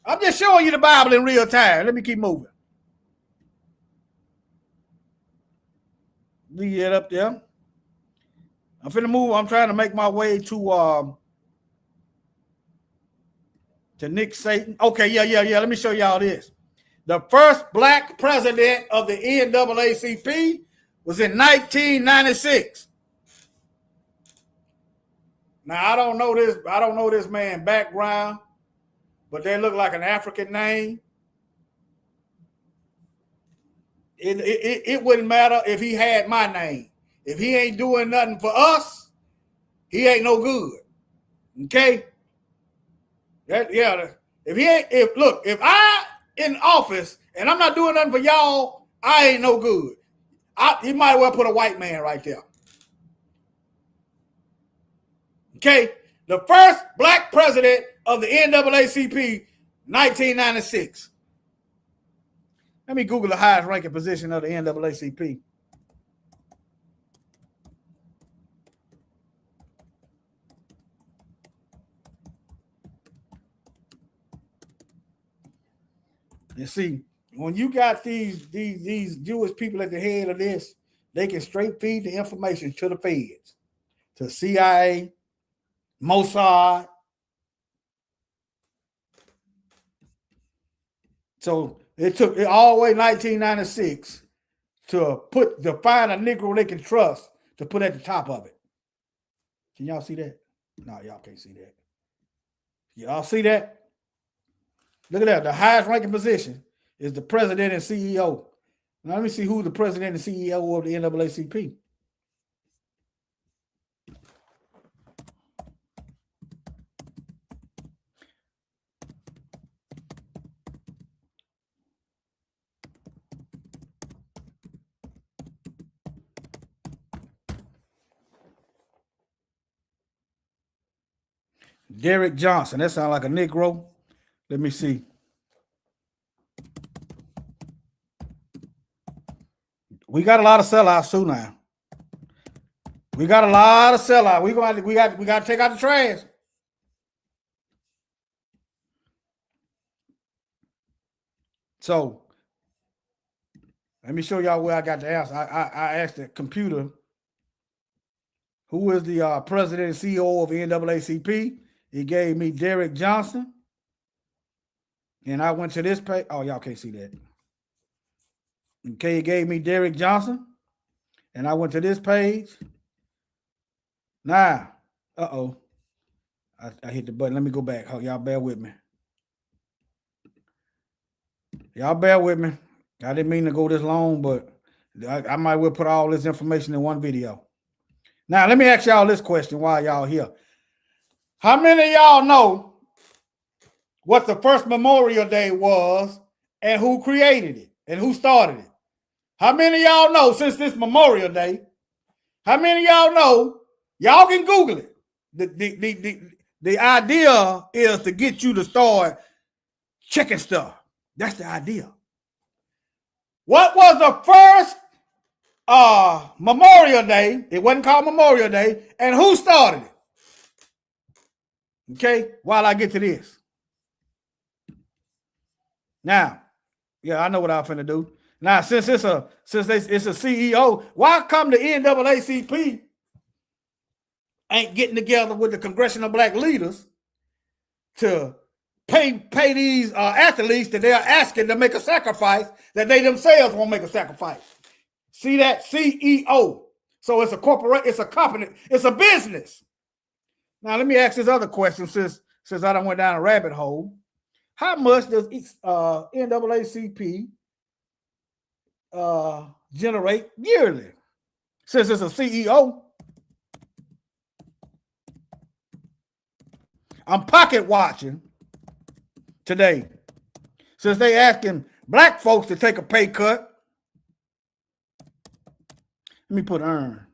I'm just showing you the Bible in real time. Let me keep moving. Leave that up there. I'm finna move. I'm trying to make my way to Nick Satan. Okay, yeah. Let me show y'all this. The first black president of the NAACP was in 1996. Now I don't know this man's background, but they look like an African name. It wouldn't matter if he had my name. If he ain't doing nothing for us, he ain't no good. Okay? If I in office and I'm not doing nothing for y'all, I ain't no good. He might well put a white man right there. Okay? The first black president of the NAACP, 1996. Let me Google the highest ranking position of the NAACP. You see, when you got these Jewish people at the head of this, they can straight feed the information to the feds, to CIA, Mossad. So it took it all the way 1996 to find a Negro they can trust to put at the top of it. Can y'all see that? No, y'all can't see that. Y'all see that? Look at that. The highest ranking position is the president and CEO. Now let me see who's the president and CEO of the NAACP. Derek Johnson. That sounds like a Negro. Let me see. We got a lot of sellouts too now. We got a lot of sellouts. We got to take out the trash. So let me show y'all where I got the answer. I asked the computer, who is the president and CEO of the NAACP? He gave me Derek Johnson. And I went to this page. Oh, y'all can't see that. Okay, he gave me Derek Johnson. And I went to this page. Now, I hit the button. Let me go back. Oh, y'all bear with me. Y'all bear with me. I didn't mean to go this long, but I might well put all this information in one video. Now, let me ask y'all this question while y'all here. How many of y'all know what the first Memorial Day was and who created it and who started it? How many of y'all know since this Memorial Day? How many of y'all know? Y'all can Google it. The idea is to get you to start checking stuff. That's the idea. What was the first Memorial Day? It wasn't called Memorial Day. And who started it? Okay, while I get to this. Now, yeah, I know what I'm finna do. Now, since it's a CEO, why come the NAACP ain't getting together with the congressional black leaders to pay these athletes that they're asking to make a sacrifice that they themselves won't make a sacrifice? See that? CEO. So it's a corporate, it's a company, it's a business. Now let me ask this other question since I done went down a rabbit hole. How much does NAACP generate yearly? Since it's a CEO, I'm pocket watching today. Since they asking black folks to take a pay cut, let me put earn.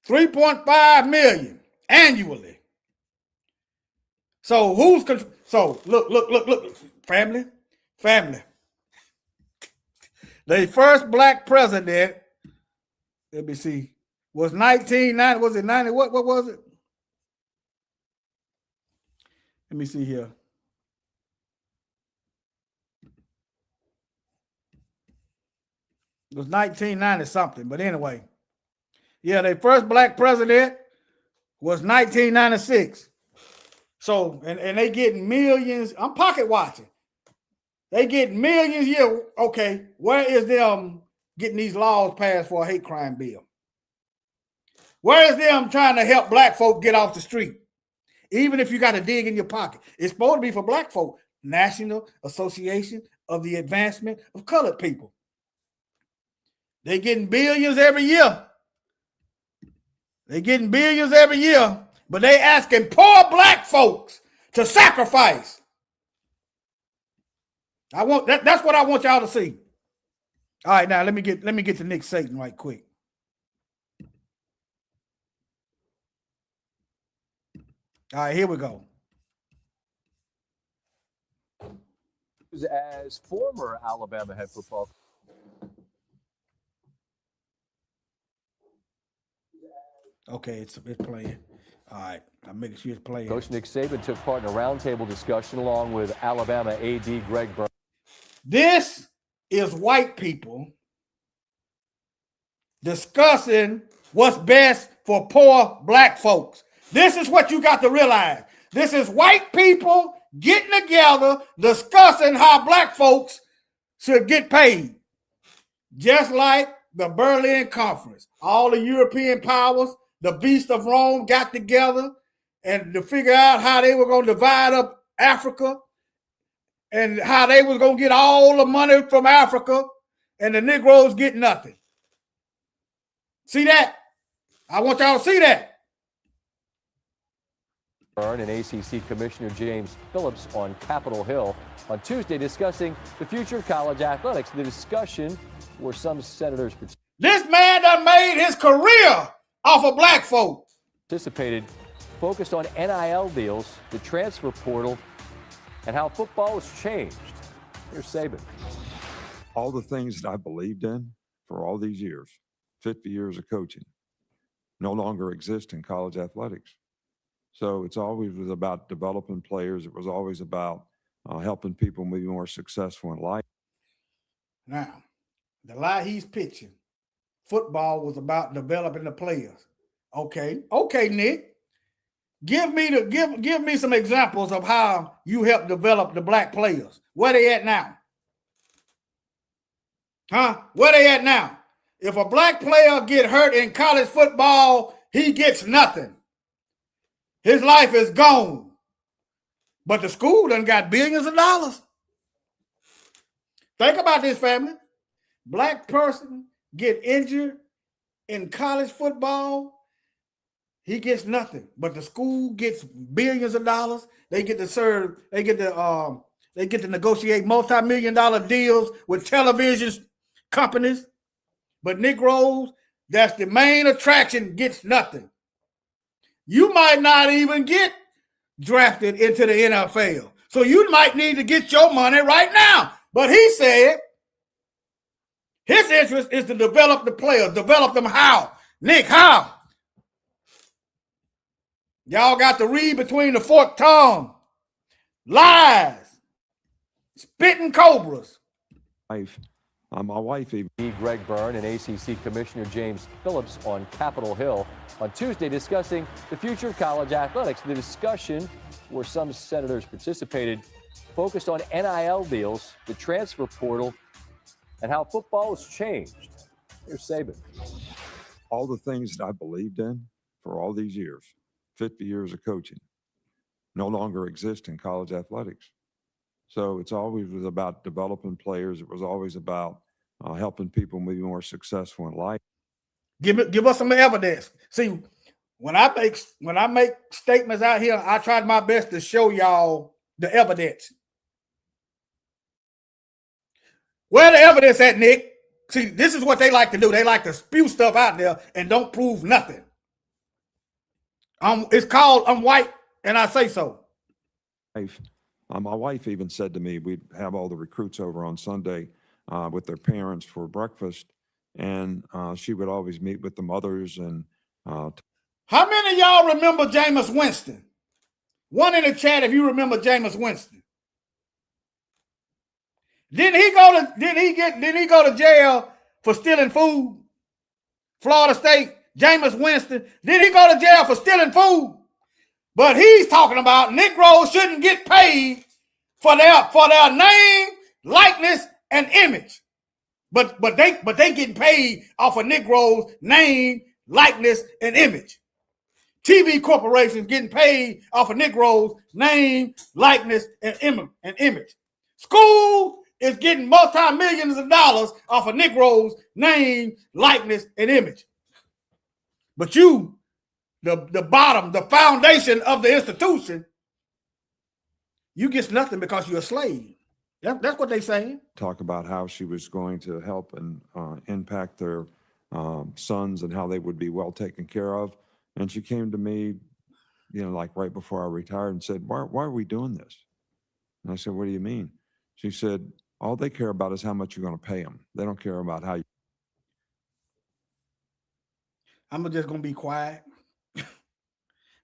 $3.5 million annually. So look, family. The first black president, let me see, was 1990. Was it 90? What was it? Let me see here. It was 1990 something, but anyway. Yeah, their first black president was 1996. So, and they getting millions. I'm pocket watching. They get millions a year. Okay, where is them getting these laws passed for a hate crime bill? Where is them trying to help black folk get off the street? Even if you got to dig in your pocket. It's supposed to be for black folk. National Association of the Advancement of Colored People. They getting billions every year. But they asking poor black folks to sacrifice. That's what I want y'all to see. All right, now let me get to Nick Saban right quick. All right, here we go. As former Alabama head football. Okay, it's playing. All right, I'm making sure it's playing. Coach Nick Saban took part in a roundtable discussion along with Alabama AD Greg Byrne. This is white people discussing what's best for poor black folks. This is what you got to realize. This is white people getting together, discussing how black folks should get paid. Just like the Berlin Conference. All the European powers, the beast of Rome got together and to figure out how they were going to divide up Africa and how they was going to get all the money from Africa and the Negroes get nothing. See that? I want y'all to see that. Byrne and ACC Commissioner James Phillips on Capitol Hill on Tuesday discussing the future of college athletics. The discussion where some senators This man done made his career off of black folk. participated, focused on NIL deals, the transfer portal, and how football has changed. Here's Saban. All the things that I believed in for all these years, 50 years of coaching, no longer exist in college athletics. So it's always was about developing players. It was always about helping people be more successful in life. Now, the lie he's pitching, football was about developing the players. Okay, Nick. Give me some examples of how you helped develop the black players. Where they at now? Where they at now? If a black player get hurt in college football, he gets nothing. His life is gone. But the school done got billions of dollars. Think about this, family. Black person get injured in college football, he gets nothing. But the school gets billions of dollars. They get to serve, they get to negotiate multi-million-dollar deals with television companies. But Negroes, that's the main attraction, gets nothing. You might not even get drafted into the NFL. So you might need to get your money right now. But he said his interest is to develop the players. Develop them how? Nick, how? Y'all got to read between the forked tongue. Lies. Spitting cobras. My wife even. Greg Byrne and ACC Commissioner James Phillips on Capitol Hill on Tuesday discussing the future of college athletics. The discussion, where some senators participated, focused on NIL deals, the transfer portal, and how football has changed. Here's Saban. All the things that I believed in for all these years, 50 years of coaching, no longer exist in college athletics. So it's always was about developing players. It was always about helping people be more successful in life. Give us some evidence. See, when I make statements out here, I tried my best to show y'all the evidence. Where the evidence at, Nick? See, this is what they like to do. They like to spew stuff out there and don't prove nothing. It's called I'm white and I say so. My wife even said to me, we'd have all the recruits over on Sunday with their parents for breakfast, and she would always meet with the mothers. And how many of y'all remember Jameis Winston? One in the chat if you remember Jameis Winston. Didn't he go to jail for stealing food? Florida State, Jameis Winston. Didn't he go to jail for stealing food? But he's talking about Negroes shouldn't get paid for their name, likeness, and image. But they getting paid off of Negroes' name, likeness, and image. TV corporations getting paid off of Negroes' name, likeness, and image. School is getting multi-millions of dollars off of Negroes' name, likeness, and image. But you, the bottom, the foundation of the institution, you get nothing because you're a slave. That's what they're saying. Talk about how she was going to help and impact their sons and how they would be well taken care of. And she came to me, like right before I retired and said, why are we doing this? And I said, what do you mean? She said, all they care about is how much you're going to pay them. They don't care about how you. I'm just going to be quiet.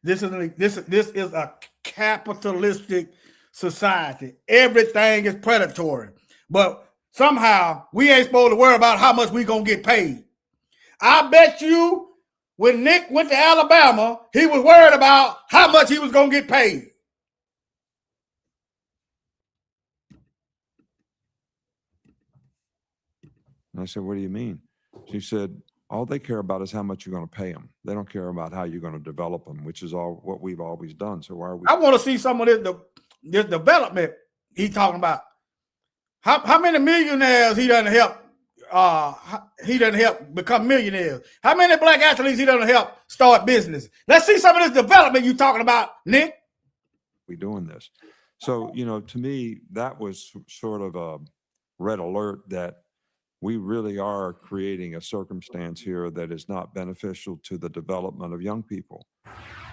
This is a capitalistic society. Everything is predatory. But somehow we ain't supposed to worry about how much we going to get paid. I bet you when Nick went to Alabama, he was worried about how much he was going to get paid. And I said, what do you mean? She said, all they care about is how much you're going to pay them. They don't care about how you're going to develop them, which is all what we've always done. So why are we? I want to see some of this development he's talking about. How many millionaires he doesn't help? He doesn't help become millionaires. How many black athletes he doesn't help start business? Let's see some of this development you talking about, Nick. We doing this. So, to me, that was sort of a red alert that we really are creating a circumstance here that is not beneficial to the development of young people.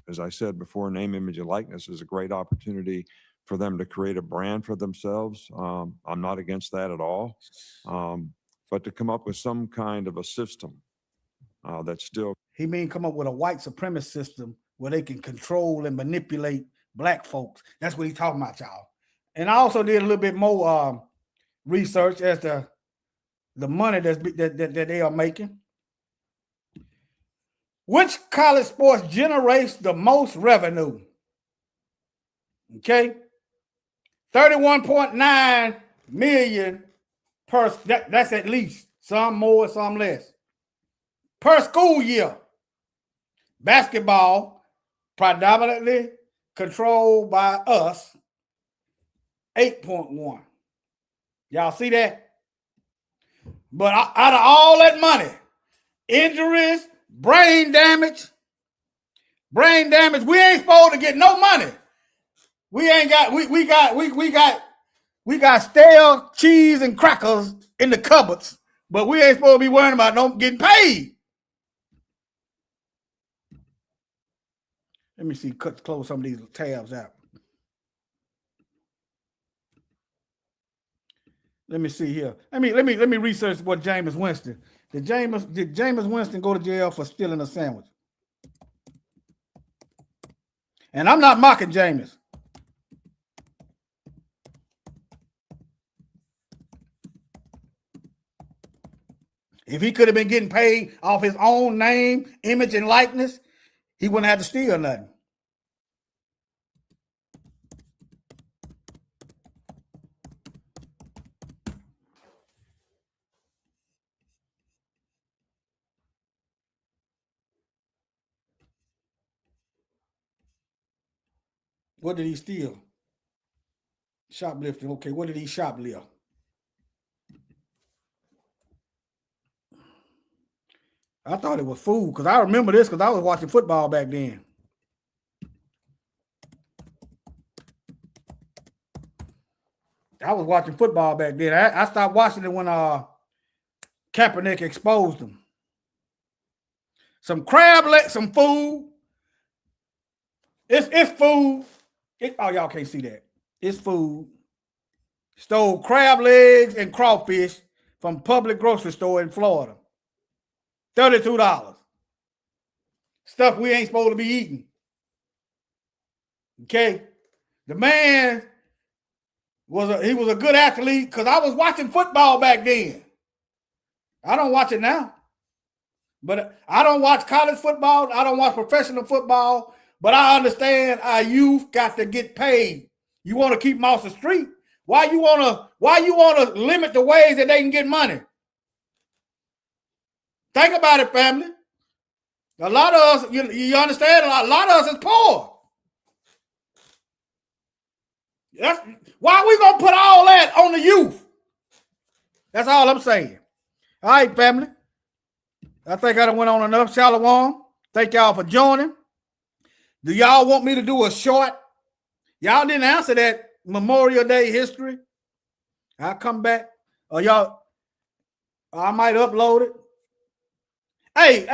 As I said before, name, image, and likeness is a great opportunity for them to create a brand for themselves. I'm not against that at all. But to come up with some kind of a system that's still. He mean come up with a white supremacist system where they can control and manipulate black folks. That's what he's talking about, y'all. And I also did a little bit more research as to the money that they are making. Which college sports generates the most revenue? Okay. 31.9 million per, that's at least, some more, some less, per school year. Basketball, predominantly controlled by us, 8.1. Y'all see that? But out of all that money, injuries, brain damage, we ain't supposed to get no money. We got stale cheese and crackers in the cupboards, but we ain't supposed to be worrying about no getting paid. Let me see, close some of these tabs out. Let me see here. Let me research what Jameis Winston. Did Jameis Winston go to jail for stealing a sandwich? And I'm not mocking Jameis. If he could have been getting paid off his own name, image, and likeness, he wouldn't have to steal nothing. What did he steal? Shoplifting. Okay, what did he shoplift? I thought it was food because I remember this because I was watching football back then. I stopped watching it when Kaepernick exposed them. Some crab leg, some food. It's food. Oh, y'all can't see that. It's food. Stole crab legs and crawfish from public grocery store in Florida. $32. Stuff we ain't supposed to be eating. Okay? The man was a good athlete because I was watching football back then. I don't watch it now. But I don't watch college football. I don't watch professional football. But I understand our youth got to get paid. You want to keep them off the street? Why you want to limit the ways that they can get money? Think about it, family. A lot of us, you understand? A lot of us is poor. Why are we going to put all that on the youth? That's all I'm saying. All right, family. I think I done went on enough. Shalom. Thank y'all for joining. Do y'all want me to do a short? Y'all didn't answer that Memorial Day history. I'll come back. Or y'all, I might upload it. Hey,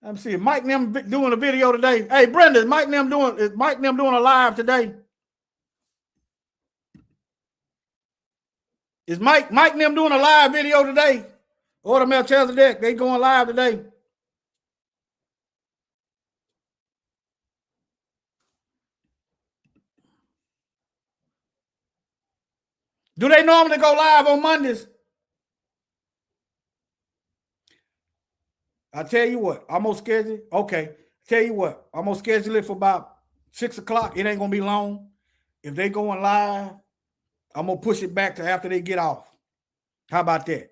let me see. Mike Nem doing a video today. Hey, Brenda, is Mike Nem doing a live today? Is Mike Nem doing a live video today? Order Melchizedek, they going live today. Do they normally go live on Mondays? I tell you what, I'm gonna schedule it. Okay, tell you what, I'm gonna schedule it for about 6 o'clock. It ain't gonna be long. If they going live, I'm gonna push it back to after they get off. How about that?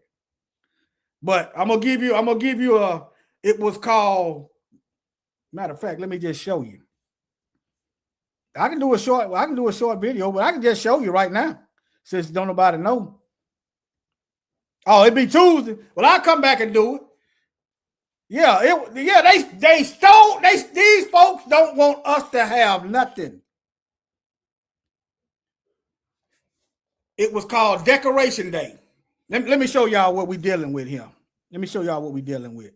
But I'm gonna give you a. It was called. Matter of fact, let me just show you. I can do a short video, but I can just show you right now since don't nobody know. Oh, it'd be Tuesday. Well, I'll come back and do it. Yeah, they stole. These folks don't want us to have nothing. It was called Decoration Day. Let me show y'all what we're dealing with here. Let me show y'all what we're dealing with.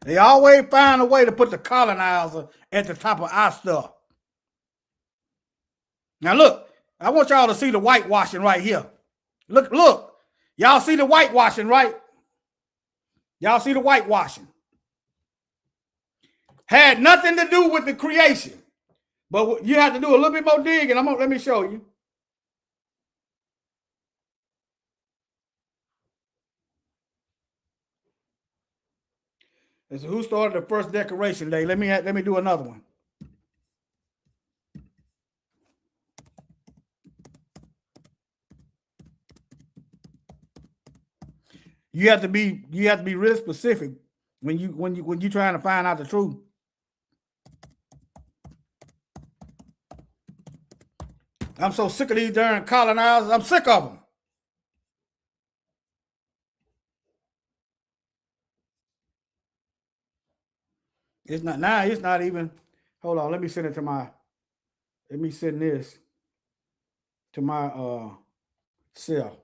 They always find a way to put the colonizer at the top of our stuff. Now look, I want y'all to see the whitewashing right here. Look. Y'all see the whitewashing, right? Y'all see the whitewashing. Had nothing to do with the creation. But you have to do a little bit more digging. Let me show you. It's who started the first Decoration Day. Let me do another one. You have to be real specific when you trying to find out the truth. I'm so sick of these darn colonizers. I'm sick of them. It's not now. It's not even. Hold on. Let me send it to my. Let me send this to my cell.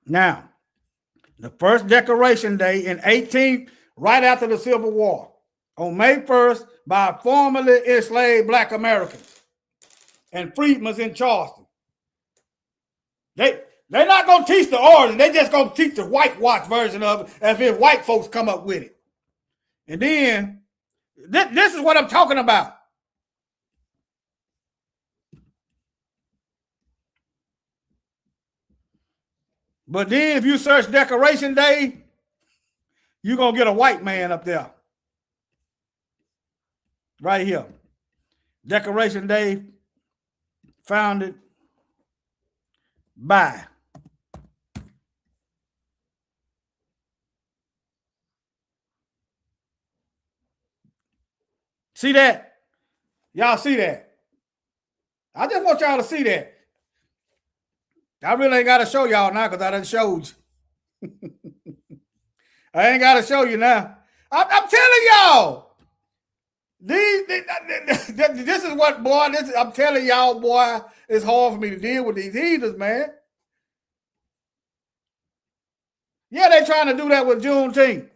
Now, the first Decoration Day in 18, right after the Civil War, on May 1st, by formerly enslaved Black Americans and freedmen in Charleston. They're not going to teach the origin. They just going to teach the whitewash version of it as if white folks come up with it. And then, this is what I'm talking about. But then if you search Decoration Day, you're going to get a white man up there. Right here. Decoration Day founded by. See that? Y'all see that? I just want y'all to see that. I really ain't got to show y'all now because I done showed you. I ain't got to show you now. I'm telling y'all. This is what, boy, I'm telling y'all, boy, it's hard for me to deal with these heathens, man. Yeah, they trying to do that with Juneteenth.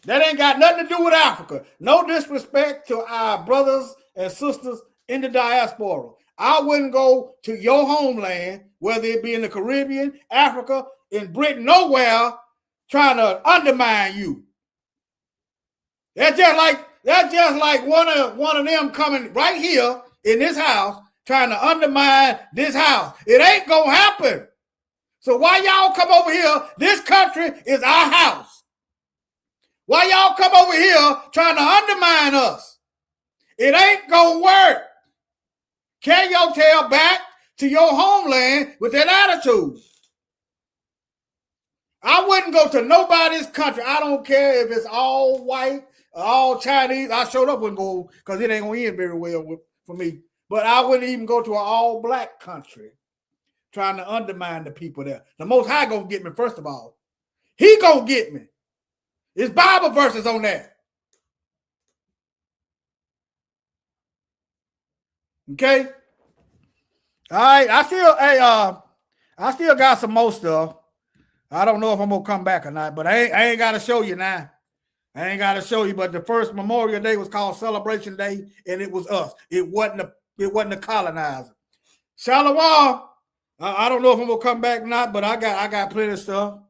That ain't got nothing to do with Africa. No disrespect to our brothers and sisters in the diaspora. I wouldn't go to your homeland, whether it be in the Caribbean, Africa, in Britain, nowhere, trying to undermine you. That's just like one of them coming right here in this house, trying to undermine this house. It ain't gonna happen. So why y'all come over here? This country is our house. Why y'all come over here trying to undermine us? It ain't gonna work. Carry your tail back to your homeland with that attitude. I wouldn't go to nobody's country. I don't care if it's all white, all Chinese. I showed up wouldn't go because it ain't gonna end very well for me. But I wouldn't even go to an all black country trying to undermine the people there. The Most High gonna get me first of all. He gonna get me. There's Bible verses on that. Okay. All right. I still got some more stuff. I don't know if I'm gonna come back or not, but I ain't gotta show you now. I ain't gotta show you, but the first Memorial Day was called Celebration Day, and it was us. It wasn't the colonizer. Shalom. I don't know if I'm gonna come back or not, but I got plenty of stuff.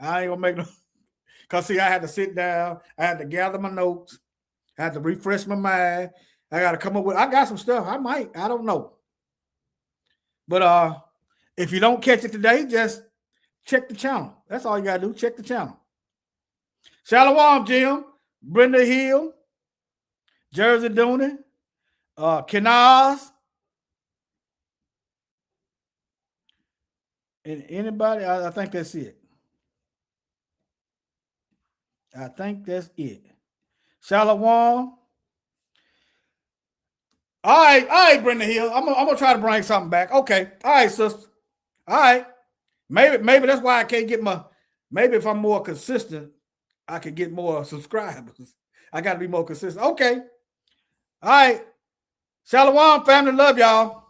I ain't gonna make no. Cause see, I had to sit down. I had to gather my notes. I had to refresh my mind. I got to come up with. I got some stuff. I don't know. But if you don't catch it today, just check the channel. That's all you gotta do. Check the channel. Shalom, Jim, Brenda Hill, Jersey Dooney, Kenaz, and anybody. I think that's it. I think that's it. Shalom. All right, Brenda Hill. I'm gonna try to bring something back. Okay. All right, sister. All right. Maybe that's why I can't get my. Maybe if I'm more consistent, I could get more subscribers. I got to be more consistent. Okay. All right. Shalom, family. Love y'all.